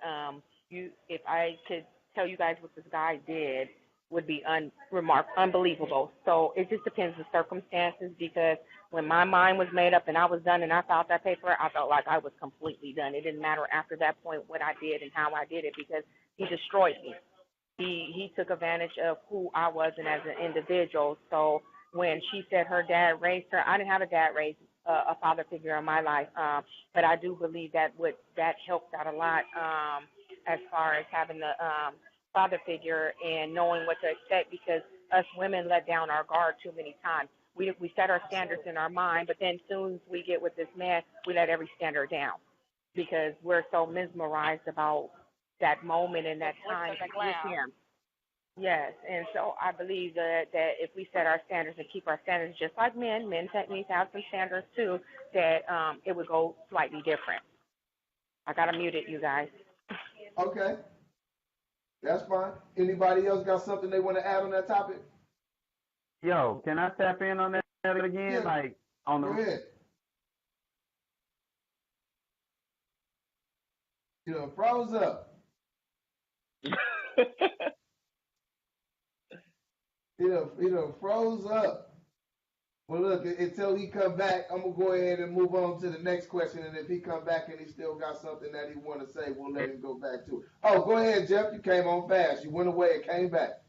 If I could tell you guys what this guy did, would be unbelievable. So it just depends on the circumstances, because when my mind was made up and I was done and I filed that paper, I felt like I was completely done. It didn't matter after that point what I did and how I did it, because he destroyed me. He took advantage of who I was and as an individual. So when she said her dad raised her, I didn't have a dad raise a father figure in my life, but I do believe that helped out a lot as far as having the father figure and knowing what to expect, because us women let down our guard too many times. We set our standards in our mind, but then as soon as we get with this man, we let every standard down because we're so mesmerized about that moment and that time with him. Yes, and so I believe that if we set our standards and keep our standards just like men need to have some standards too, that it would go slightly different. I got to mute it, you guys. Okay. That's fine. Anybody else got something they want to add on that topic? Yo, can I tap in on that again? Yeah. Like on the. Go ahead. You know, froze up. He done froze up. Well, look, until he come back, I'm going to go ahead and move on to the next question. And if he come back and he still got something that he want to say, we'll let him go back to it. Oh, go ahead, Jeff. You came on fast. You went away and came back.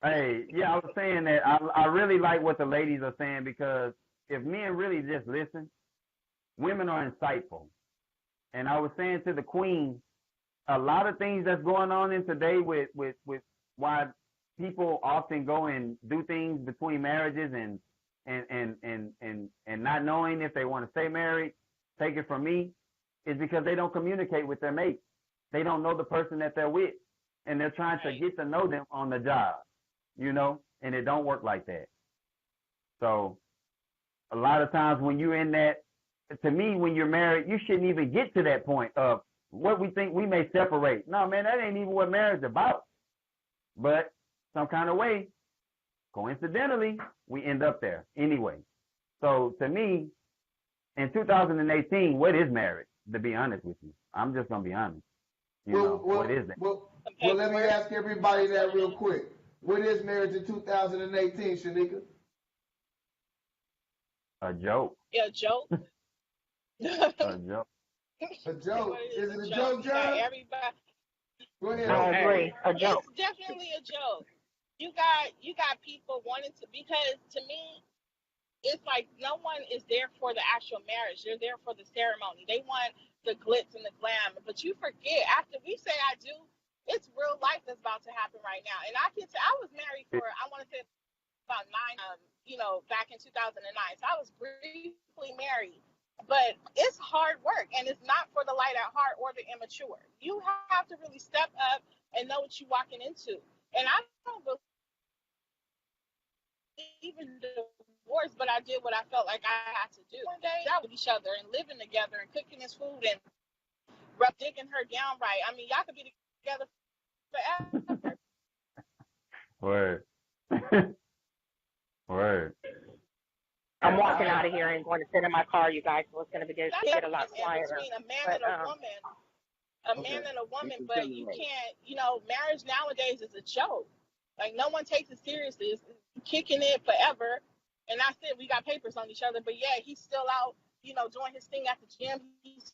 Hey, yeah, I was saying that I really like what the ladies are saying, because if men really just listen, women are insightful. And I was saying to the queen, a lot of things that's going on in today with why people often go and do things between marriages and not knowing if they want to stay married, take it from me, is because they don't communicate with their mate. They don't know the person that they're with, and they're trying to get to know them on the job, you know, and it don't work like that. So a lot of times when you're in that to me, when you're married, you shouldn't even get to that point of what we think we may separate. No, man, that ain't even what marriage is about. But some kind of way, coincidentally, we end up there anyway. So to me, in 2018, what is marriage? To be honest with you, I'm just gonna be honest. What is that? Well, let me ask everybody that real quick. What is marriage in 2018, Shanika? A joke. Yeah, a joke. A joke. A joke. Is it a joke, You got John? everybody. Go ahead. I agree. A joke. It's definitely a joke. You got people wanting to, because to me, it's like no one is there for the actual marriage. They're there for the ceremony. They want the glitz and the glam. But you forget, after we say I do, it's real life that's about to happen right now. And I can say I was married for, I want to say about 9, back in 2009. So I was briefly married. But it's hard work, and it's not for the light at heart or the immature. You have to really step up and know what you're walking into. And I don't believe in divorce, but I did what I felt like I had to do. One day, out with each other and living together and cooking this food and digging her down right. I mean, y'all could be together forever. Word. Word. I'm walking out of here and going to sit in my car, you guys, so it's going to get a lot quieter. Between a man and a woman, but you can't, marriage nowadays is a joke. Like, no one takes it seriously. It's kicking it forever. And that's it. We got papers on each other. But, yeah, he's still out, doing his thing at the gym. He's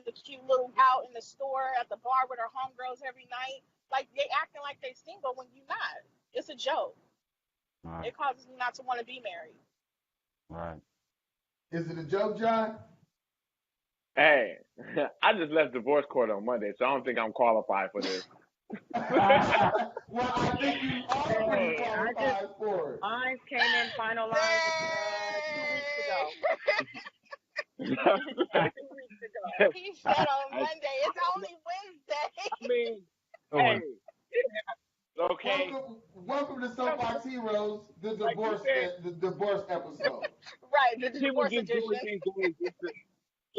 the cute little out in the store, at the bar with her homegirls every night. Like, they acting like they single when you're not. It's a joke. Right. It causes me not to want to be married. Right. Is it a joke, John? Hey, I just left divorce court on Monday, so I don't think I'm qualified for this. Well, I think you are qualified for it. Mine came in finalized 2 weeks ago. 2 weeks ago. He said on Monday. It's only Wednesday. I mean, hey. Okay. Welcome to Soapbox Heroes, the divorce episode. Right, the divorce edition.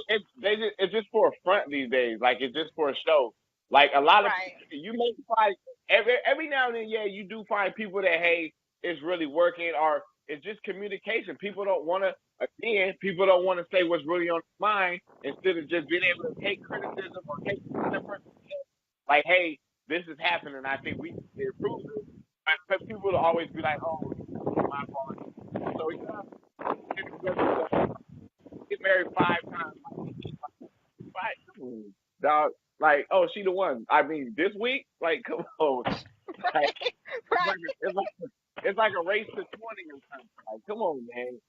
It's just for a front these days. Like, it's just for a show. Like, a lot of you may find every now and then, yeah, you do find people that, hey, it's really working, or it's just communication. People don't want to say what's really on their mind instead of just being able to take criticism or take the person like, hey, this is happening. I think we can improve it. Because people will always be like, oh, it's my fault. So, get married 5 times. Dog, like, oh, she the one. I mean, this week? Like, come on. Like, it's like a race to 20 or something. Like, come on, man.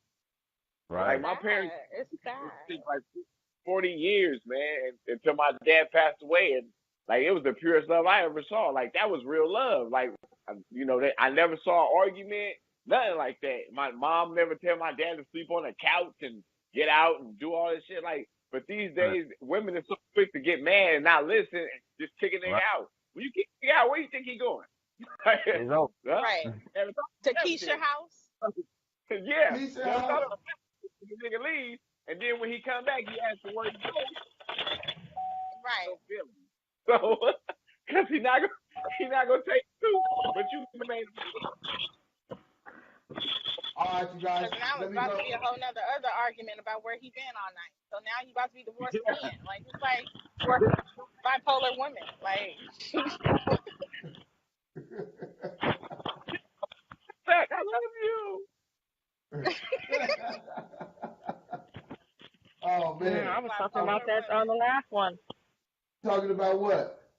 Right. Like, my parents, it's sad. Like 40 years, man, until my dad passed away. And, like, it was the purest love I ever saw. Like, that was real love. Like, I never saw an argument, nothing like that. My mom never tell my dad to sleep on the couch and get out and do all this shit. Like, but these days, women are so quick to get mad and not listen and just kicking it out. When you kick it out, where do you think he going? It's over. Right. To Keisha house? Yeah. Keisha house. The nigga leave, and then when he come back, he asks for where he goes. Right. So, because he not gonna take 2, but you made it. All right, you guys. Because now it's about to be a whole nother other argument about where he been all night. So now you about to be divorced again. Like, it's like we're bipolar women. Like, I love you. Oh man, I was talking about that on the last one. Talking about what?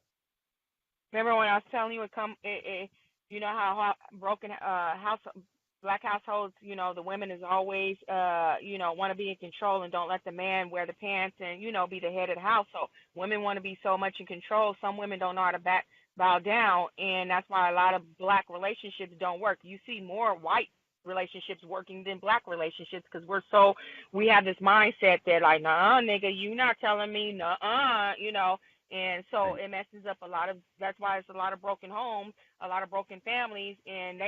Remember when I was telling you you know how broken black households, the women is always want to be in control and don't let the man wear the pants and be the head of the house. So women want to be so much in control. Some women don't know how to bow down, and that's why a lot of black relationships don't work. You see more white relationships working than black relationships because we have this mindset that like, nah, nigga, you not telling me, nah, and so it messes up that's why it's a lot of broken homes, a lot of broken families, and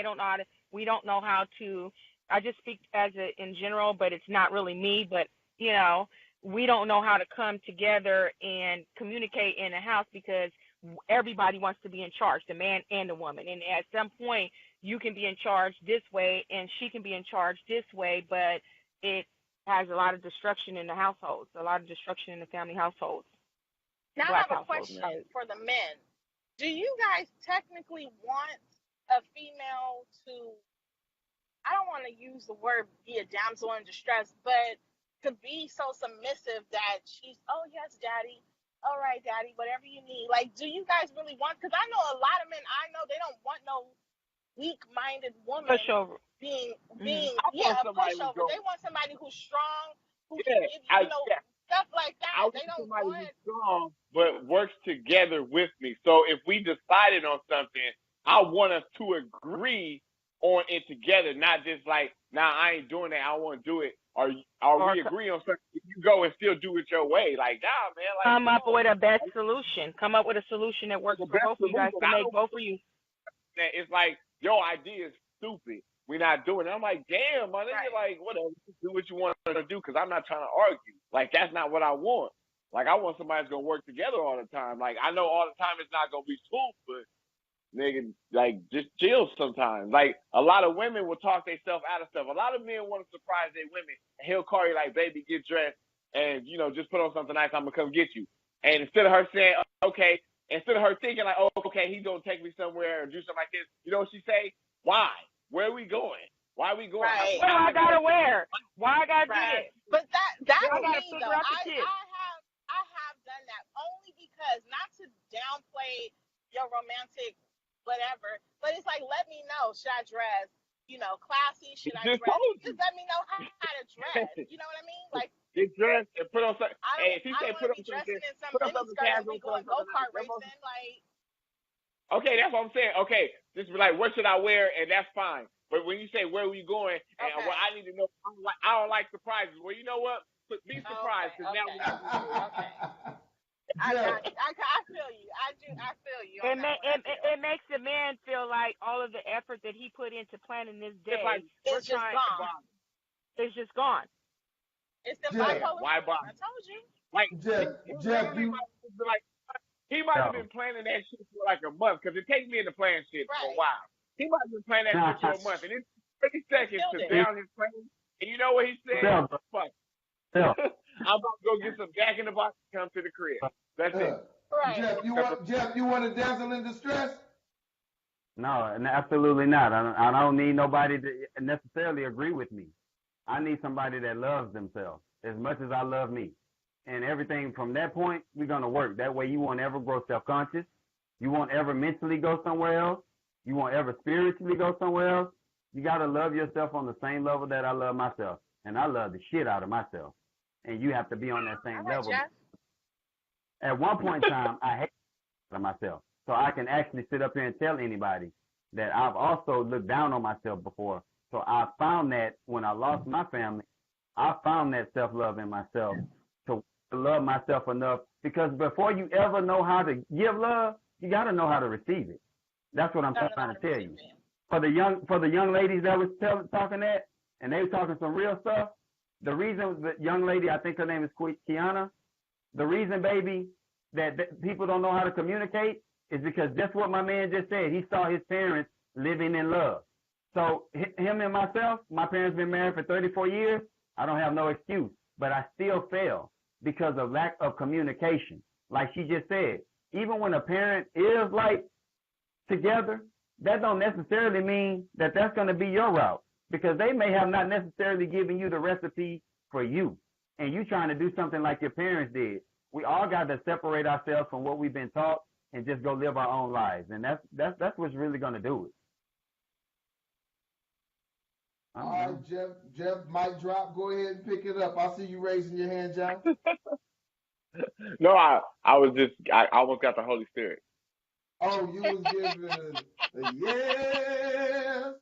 we don't know how to, I just speak in general, but it's not really me, but you know, we don't know how to come together and communicate in the house because everybody wants to be in charge, the man and the woman. And at some point, you can be in charge this way and she can be in charge this way, but it has a lot of destruction in the households, a lot of destruction in the family households. Now I Black have a households. question for the men. Do you guys technically want a female to, I don't want to use the word be a damsel in distress, but to be so submissive that she's, oh yes, daddy, all right, daddy, whatever you need. Like, do you guys really want, because I know a lot of men I know, they don't want no weak-minded woman Pushover. being I want a somebody who's pushover. going- They want somebody who's strong, who Yeah, can give you, stuff like that. I They want don't somebody want who's strong, but works together with me. So if we decided on something, I want us to agree on it together, not just like, nah, I ain't doing that. I want to do it. Or we agree on something, you go and still do it your way. Like, nah, man. Like, Come up with a best solution. Come up with a solution that works for both of you guys to make both of you. that it's like, your idea is stupid. We're not doing it. I'm like, damn, my nigga, like, whatever. Do what you want to do because I'm not trying to argue. Like, that's not what I want. Like, I want somebody that's going to work together all the time. Like, I know all the time it's not going to be smooth, but, nigga, like, just chill sometimes. Like, a lot of women will talk themselves out of stuff. A lot of men want to surprise their women. And he'll call you like, baby, get dressed and, you know, just put on something nice. I'm going to come get you. And instead of her saying, okay, instead of her thinking like, oh, okay, he's going to take me somewhere or do something like this, you know what she say? Why? Where are we going? Why are we going? Right. What do I gotta wear? Why I gotta do this? But that's I gotta me figure though. out the shit. I have done that only because, not to downplay your romantic whatever, but it's like, let me know, should I dress, you know, classy? Should I dress? Just let me know how to dress. You know what I mean? Like, get dressed and put on something. I Hey, if he don't say want put to on be something, dressing in some put on mini something skirt and casual. we going go-kart racing. Like, okay, that's what I'm saying. Okay, just be like, what should I wear? And that's fine. But when you say where are we going, and what I need to know, I don't like surprises. Well, you know what? Be surprised because now we I feel you. I feel you. It makes the man feel like all of the effort that he put into planning this day, it's just gone. It's just gone. It's the bipolar. Why bother? I told you. Like, Jeff, he might have been planning that shit for like a month because it takes me into planning shit for a while. He might have been planning that shit for a month, and it's 30 seconds to down his plan. And you know what he said? Fuck. I'm about to go get some Jack in the Box and come to the crib. That's it. Right. Jeff, you want a damsel in distress? No, absolutely not. I don't need nobody to necessarily agree with me. I need somebody that loves themselves as much as I love me. And everything from that point, we're going to work. That way you won't ever grow self-conscious. You won't ever mentally go somewhere else. You won't ever spiritually go somewhere else. You got to love yourself on the same level that I love myself. And I love the shit out of myself. And you have to be on that same level. Jeff. At one point in time, I hate myself. So I can actually sit up here and tell anybody that I've also looked down on myself before. So I found that when I lost my family, I found that self-love in myself to love myself enough. Because before you ever know how to give love, you got to know how to receive it. That's what I'm trying to tell you. For the young ladies that was talking that, and they were talking some real stuff, the reason the young lady, I think her name is Kiana, the reason, baby, that people don't know how to communicate is because that's what my man just said. He saw his parents living in love. So him and myself, my parents been married for 34 years. I don't have no excuse, but I still fail because of lack of communication. Like she just said, even when a parent is like together, that don't necessarily mean that that's going to be your route, because they may have not necessarily given you the recipe for you, and you trying to do something like your parents did. We all got to separate ourselves from what we've been taught and just go live our own lives, and that's what's really going to do it. All right, Jeff, mic drop. Go ahead and pick it up. I see you raising your hand, John. No, I almost got the Holy Spirit. Oh, you was giving a yes.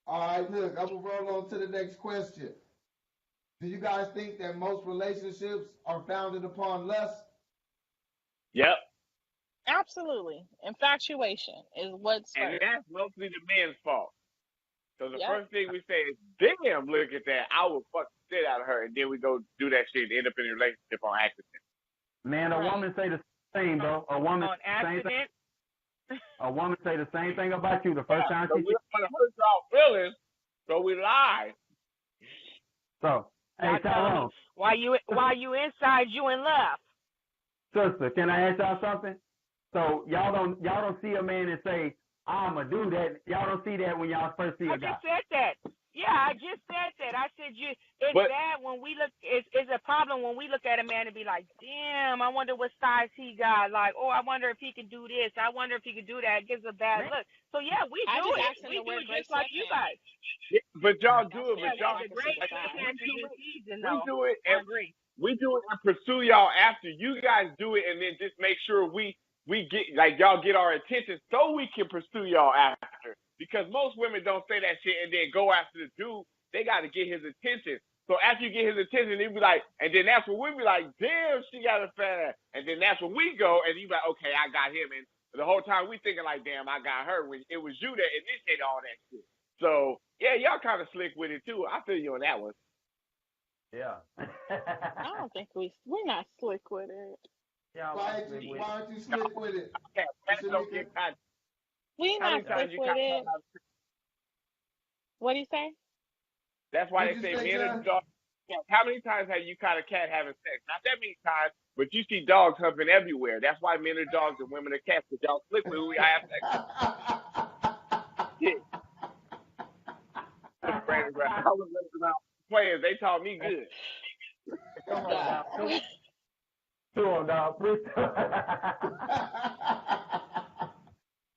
All right, look, I'm going to roll on to the next question. Do you guys think that most relationships are founded upon lust? Yep. Absolutely. Infatuation is what's And that's mostly the man's fault. So the Yep. first thing we say is, damn, look at that. I will fuck the shit out of her. And then we go do that shit and end up in a relationship on accident. Man, a woman say the same thing, bro. A woman On same thing. accident. A woman say the same thing about you the first time So she we don't want to hurt y'all feelings, so we lie. So, hey, Tyrone, While you inside, you in love. sister, can I ask y'all something? So y'all don't see a man and say, I'ma do that. Y'all don't see that when y'all first see I a guy. just said that. Yeah, I just said that. I said it's But- bad when we look. It's a problem when we look at a man and be like, damn, I wonder what size he got. Like, oh, I wonder if he can do this. I wonder if he can do that. It gives a bad look. So yeah, we I do just it. asked him We to wear do it gray just like you guys. Yeah, but y'all do it. Yeah, But y'all the great like, sweatpants is in season, we though. do it. I And agree. we do it and pursue y'all after. You guys do it and then just make sure we get, like, y'all get our attention so we can pursue y'all after. Because most women don't say that shit and then go after the dude. They got to get his attention. So after you get his attention, he be like, and then that's when we be like, damn, she got a fat ass. And then that's when we go and he be like, okay, I got him. And the whole time we thinking like, damn, I got her. When it was you that initiated all that shit. So yeah, y'all kind of slick with it too. I feel you on that one. Yeah. I don't think we're not slick with it. Yeah, Why aren't you slick with it? Don't get caught. We How not many times slick you with caught it. out? What do you say? That's why What'd they you say say, men John? and dogs. How many times have you caught a cat having sex? Not that many times, but you see dogs humping everywhere. That's why men are dogs and women are cats. Because y'all slick with who we have sex with. I was listening out players. They taught me good. Come on, dog. Come on, dog. Please.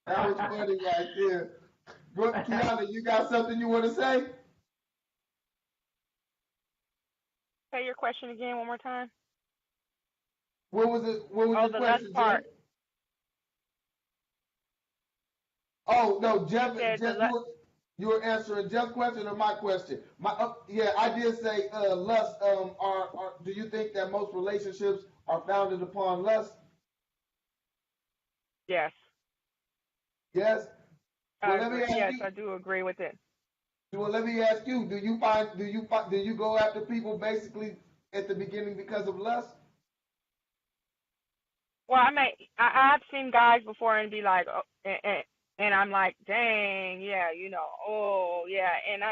That was funny right there. Go, Kiana, you got something you want to say? Say your question again one more time. What was it? What was Oh, your the question, lust part. Jeff? Oh no, Jeff. said the Jeff, you were answering Jeff's question or my question? Yeah, I did say lust. Do you think that most relationships are founded upon lust? Yes. Yes. Well, let me ask Yes, you. I do agree with it. Well, let me ask you. Do you go after people basically at the beginning because of lust? Well, I've seen guys before and be like, oh, and I'm like, dang, yeah, oh yeah, and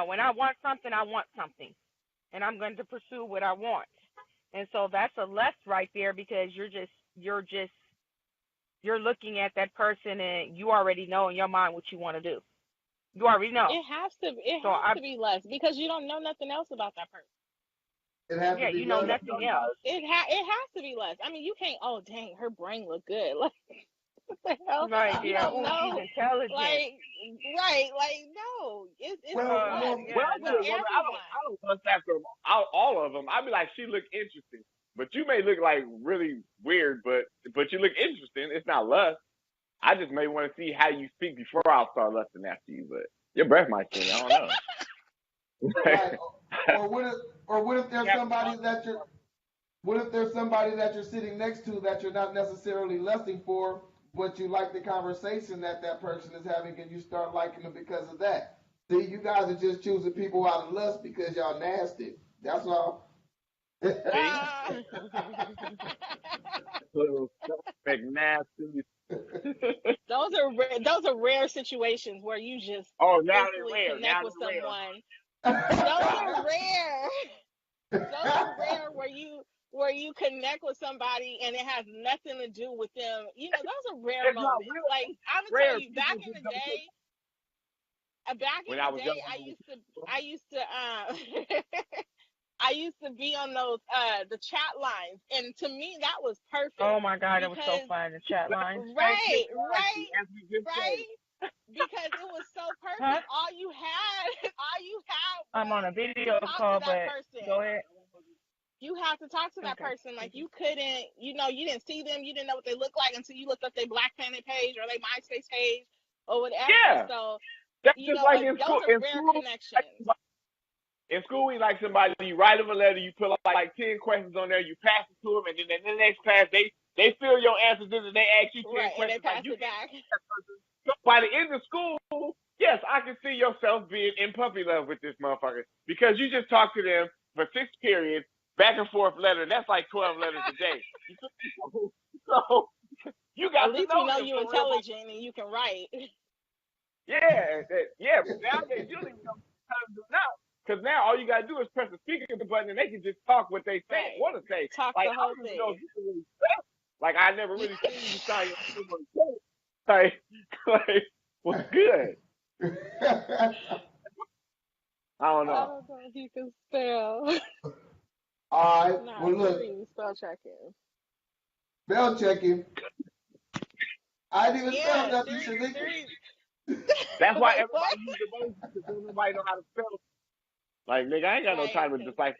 when I want something, I want something, and I'm going to pursue what I want, and so that's a lust right there because you're looking at that person and you already know in your mind what you want to do. You already know. It has to be less because you don't know nothing else about that person. It has to be you know less. nothing else. It has to be less. I mean, you can't. Oh, dang, her brain look good. Like, what the hell? Right? You Yeah. don't know. She's intelligent. Like, right? Like, no. It's Well, less. I don't lust after all of them. I'd be like, she look interesting, but you may look like really weird, but you look interesting. It's not lust. I just may want to see how you speak before I'll start lusting after you, but your breath might change. I don't know. Right. Or what if there's somebody that you're sitting next to that you're not necessarily lusting for, but you like the conversation that person is having, and you start liking them because of that. See, you guys are just choosing people out of lust because y'all nasty. That's all. McNasty. Those are rare situations where you just now they're instantly rare. connect with someone. Those are rare. Those are rare where you connect with somebody and it has nothing to do with them. Those are rare moments. Like I'm gonna tell you, back in the day, I used to be on those the chat lines, and to me that was perfect. Oh my God, it was so fun, the chat lines. Right. Because it was so perfect. Huh? All you had. I'm on a video call, but go ahead. You have to talk to that person. Like you couldn't, you didn't see them, you didn't know what they look like until you looked up their Black Planet page or their MySpace page or whatever. Yeah. So that's just like in those school. are rare connections. In school, we like somebody, you write them a letter, you put like 10 questions on there, you pass it to them, and then in the next class, they fill your answers in and they ask you 10 questions. And they pass it back. So by the end of school, yes, I can see yourself being in puppy love with this motherfucker because you just talked to them for 6 periods, back and forth letter. That's like 12 letters a day. So you got At least to know we know them you for real. intelligent and you can write. Yeah. But nowadays you don't even know how to do now. Because now all you gotta do is press the speaker button and they can just talk what they say, want to say. Talk Like the whole I don't even know thing. if you can really say. Like I never really seen you sign your name on the tape. Like what's good? I don't know. I don't know if you can spell. All right. Not Well, look, three, spell checking. spell checking. I didn't even spell Yeah, nothing, three. Shanika. That's why Wait, what? everybody uses emojis because nobody know how to spell. Like nigga, I ain't got no Right, time to 'cause decipher.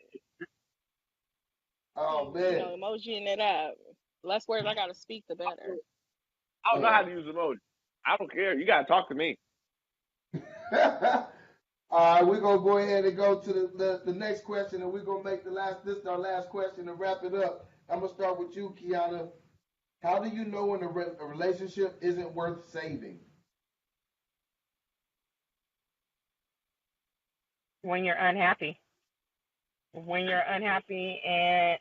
Oh you man. know, emojiing it up. Less words I gotta speak, the better. I don't know how to use emojis. I don't care. You gotta talk to me. All right, we're gonna go ahead and go to the next question, and we're gonna make this is our last question to wrap it up. I'm gonna start with you, Kiana. How do you know when a relationship isn't worth saving? When you're unhappy. When you're unhappy and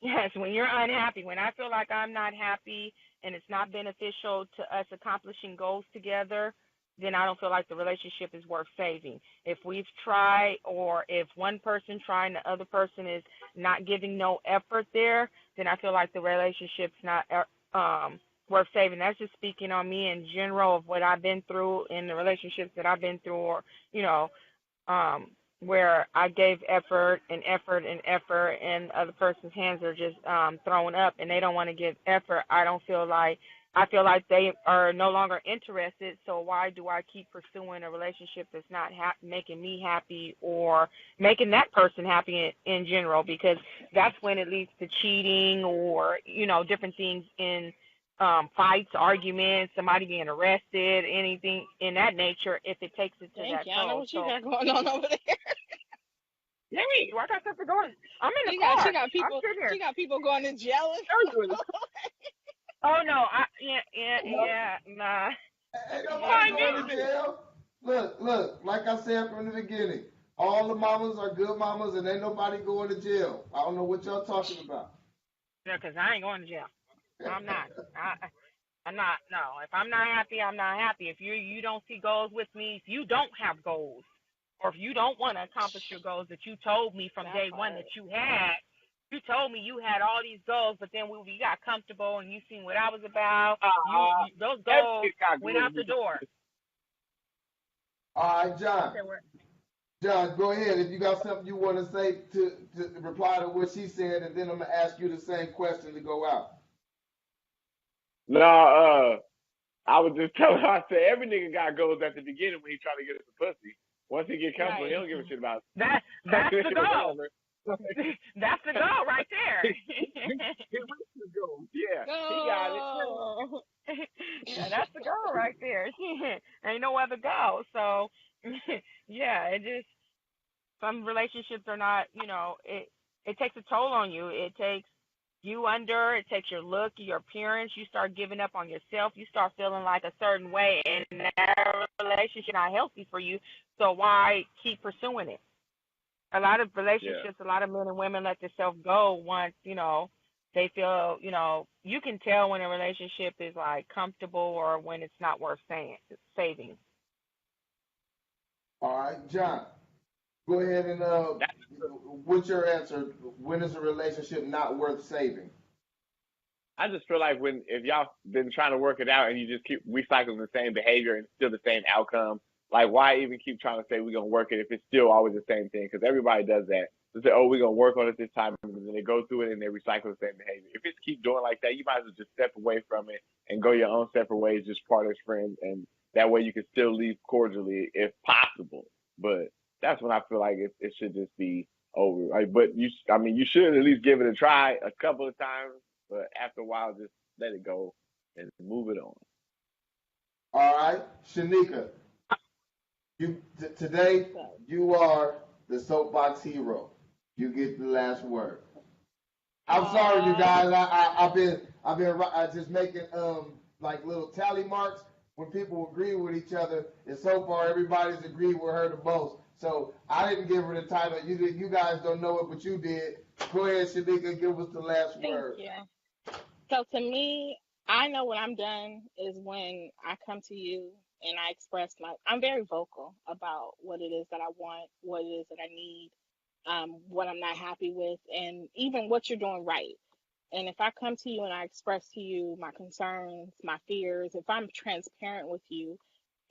yes, when you're unhappy, when I feel like I'm not happy and it's not beneficial to us accomplishing goals together, then I don't feel like the relationship is worth saving. If we've tried or if one person tried and the other person is not giving no effort there, then I feel like the relationship's not worth saving. That's just speaking on me in general of what I've been through in the relationships that I've been through, or, you know, where I gave effort and effort and effort and the other person's hands are just thrown up and they don't want to give effort. I feel like they are no longer interested, so why do I keep pursuing a relationship that's not making me happy or making that person happy in general? Because that's when it leads to cheating or, you know, different things in fights, arguments, somebody being arrested, anything in that nature, if it takes it to Dang, that Kiana, toll. what you got going on over there? Yeah, I got something going. I'm in the She car. got I'm sitting here. she got people going to jail. Oh no, nah. Ain't nobody going to jail. Look, like I said from the beginning, all the mamas are good mamas and ain't nobody going to jail. I don't know what y'all talking about. Yeah, because I ain't going to jail. I'm not. I'm not. No, if I'm not happy, I'm not happy. If you don't see goals with me, if you don't have goals, or if you don't want to accomplish your goals that you told me from day one that you had, you told me you had all these goals, but then we got comfortable and you seen what I was about. Those goals went out the door. All right, John. John, go ahead. If you got something you want to say to reply to what she said, and then I'm gonna ask you the same question to go out. No, I was just telling her, I said every nigga got goals at the beginning when he trying to get us a pussy. Once he get comfortable, he don't give a shit about it. That's the goal. That's the goal right there. Yeah, he got it. Yeah, that's the goal right there. Ain't no other goal. So, yeah, it just, some relationships are not, you know, it takes a toll on you. It takes you under, it takes your look, your appearance. You start giving up on yourself. You start feeling like a certain way, and that relationship not healthy for you. So why keep pursuing it? A lot of relationships, a lot of men and women let themselves go once, you know, they feel, you know, you can tell when a relationship is like comfortable or when it's not worth saving. All right, John, go ahead and what's your answer? When is a relationship not worth saving? I just feel like if y'all been trying to work it out and you just keep recycling the same behavior and still the same outcome, like why even keep trying to say we're gonna work it if it's still always the same thing? Because everybody does that. They say, oh, we're gonna work on it this time, and then they go through it and they recycle the same behavior. If it's keep doing like that, you might as well just step away from it and go your own separate ways, just part as friends, and that way you can still leave cordially if possible. But that's when I feel like it should just be over. Like, but you should at least give it a try a couple of times, but after a while, just let it go and move it on. All right, Shanika, today you are the soapbox hero. You get the last word. I'm sorry, you guys. I've been just making like little tally marks. when people agree with each other, and so far everybody's agreed with her the most. So I didn't give her the title. You guys don't know it, but you did. Go ahead, Shanika, give us the last word. Thank you. So to me, I know when I'm done is when I come to you and I express I'm very vocal about what it is that I want, what it is that I need, what I'm not happy with, and even what you're doing right. And if I come to you and I express to you my concerns, my fears, if I'm transparent with you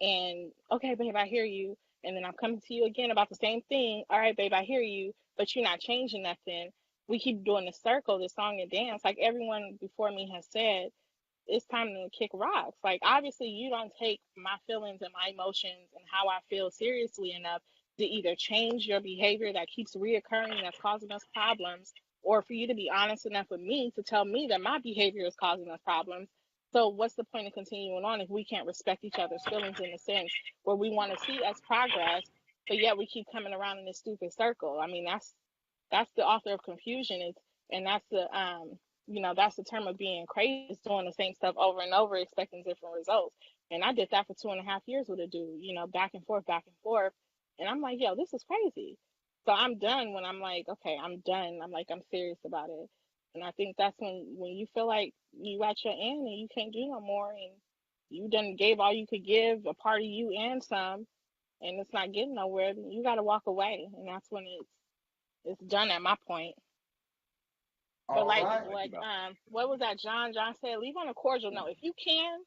and, okay, babe, I hear you, and then I'm coming to you again about the same thing, all right, babe, I hear you, but you're not changing nothing, we keep doing the circle, the song and dance, like everyone before me has said, it's time to kick rocks. Like, obviously, you don't take my feelings and my emotions and how I feel seriously enough to either change your behavior that keeps reoccurring, that's causing us problems, or for you to be honest enough with me to tell me that my behavior is causing us problems. So what's the point of continuing on if we can't respect each other's feelings in a sense where we want to see us progress, but yet we keep coming around in this stupid circle? I mean, that's the author of confusion, and that's the that's the term of being crazy, is doing the same stuff over and over, expecting different results. And I did that for 2.5 years with a dude, back and forth. And I'm like, yo, this is crazy. So I'm done when I'm like, okay, I'm done. I'm like, I'm serious about it. And I think that's when you feel like you at your end and you can't do no more, and you done gave all you could give, a part of you and some, and it's not getting nowhere, then you got to walk away. And that's when it's done at my point. But what was that John said? Leave on a cordial note. If you can,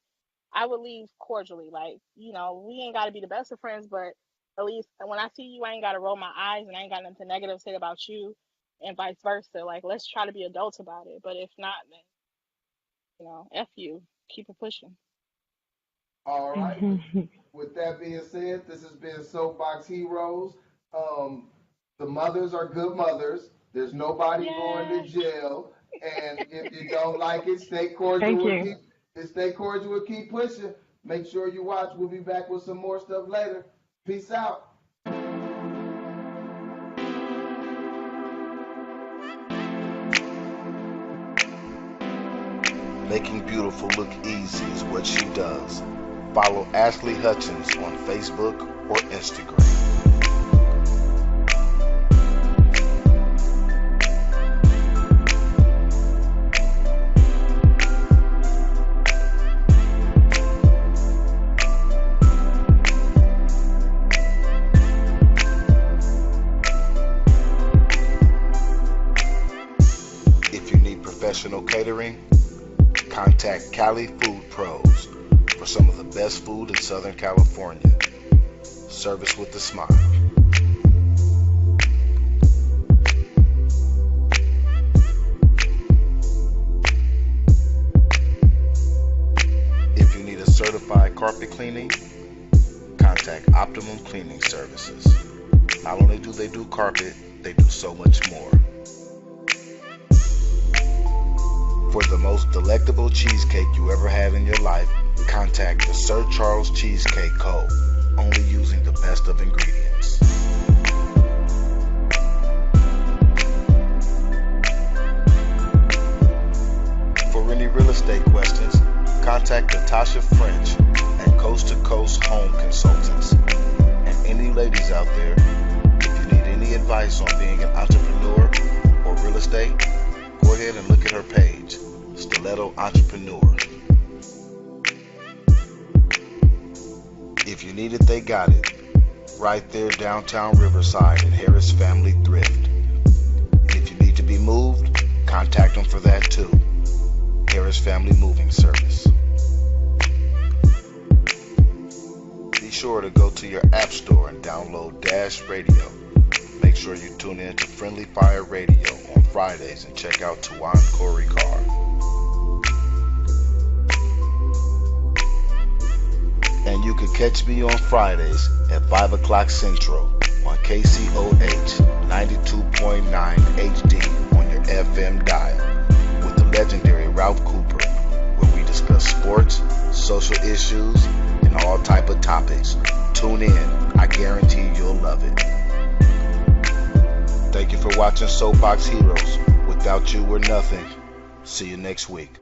I would leave cordially. Like, we ain't got to be the best of friends, but at least when I see you, I ain't got to roll my eyes and I ain't got nothing negative to say about you, and vice versa. Like, let's try to be adults about it. But if not, then, F you. Keep it pushing. All right. With that being said, this has been Soapbox Heroes. The mothers are good mothers. There's nobody going to jail. And if you don't like it, stay cordial. Stay cordial and keep pushing. Make sure you watch. We'll be back with some more stuff later. Peace out. Making beautiful look easy is what she does. Follow Ashley Hutchins on Facebook or Instagram. Professional catering, contact Cali Food Pros for some of the best food in Southern California. Service with a smile. If you need a certified carpet cleaning, contact Optimum Cleaning Services. Not only do they do carpet, they do so much more. For the most delectable cheesecake you ever had in your life, contact the Sir Charles Cheesecake Co., only using the best of ingredients. For any real estate questions, contact Natasha French at Coast to Coast Home Consultants. And any ladies out there, if you need any advice on being an entrepreneur or real estate, go ahead and look at her page, Stiletto Entrepreneur. If you need it, they got it. Right there downtown Riverside at Harris Family Thrift. And if you need to be moved, contact them for that too. Harris Family Moving Service. Be sure to go to your app store and download Dash Radio. Make sure you tune in to Friendly Fire Radio on Fridays and check out Tawan Corey Carr. And you can catch me on Fridays at 5 o'clock Central on KCOH 92.9 HD on your FM dial with the legendary Ralph Cooper, where we discuss sports, social issues, and all type of topics. Tune in. I guarantee you'll love it. Thank you for watching Soapbox Heroes. Without you, we're nothing. See you next week.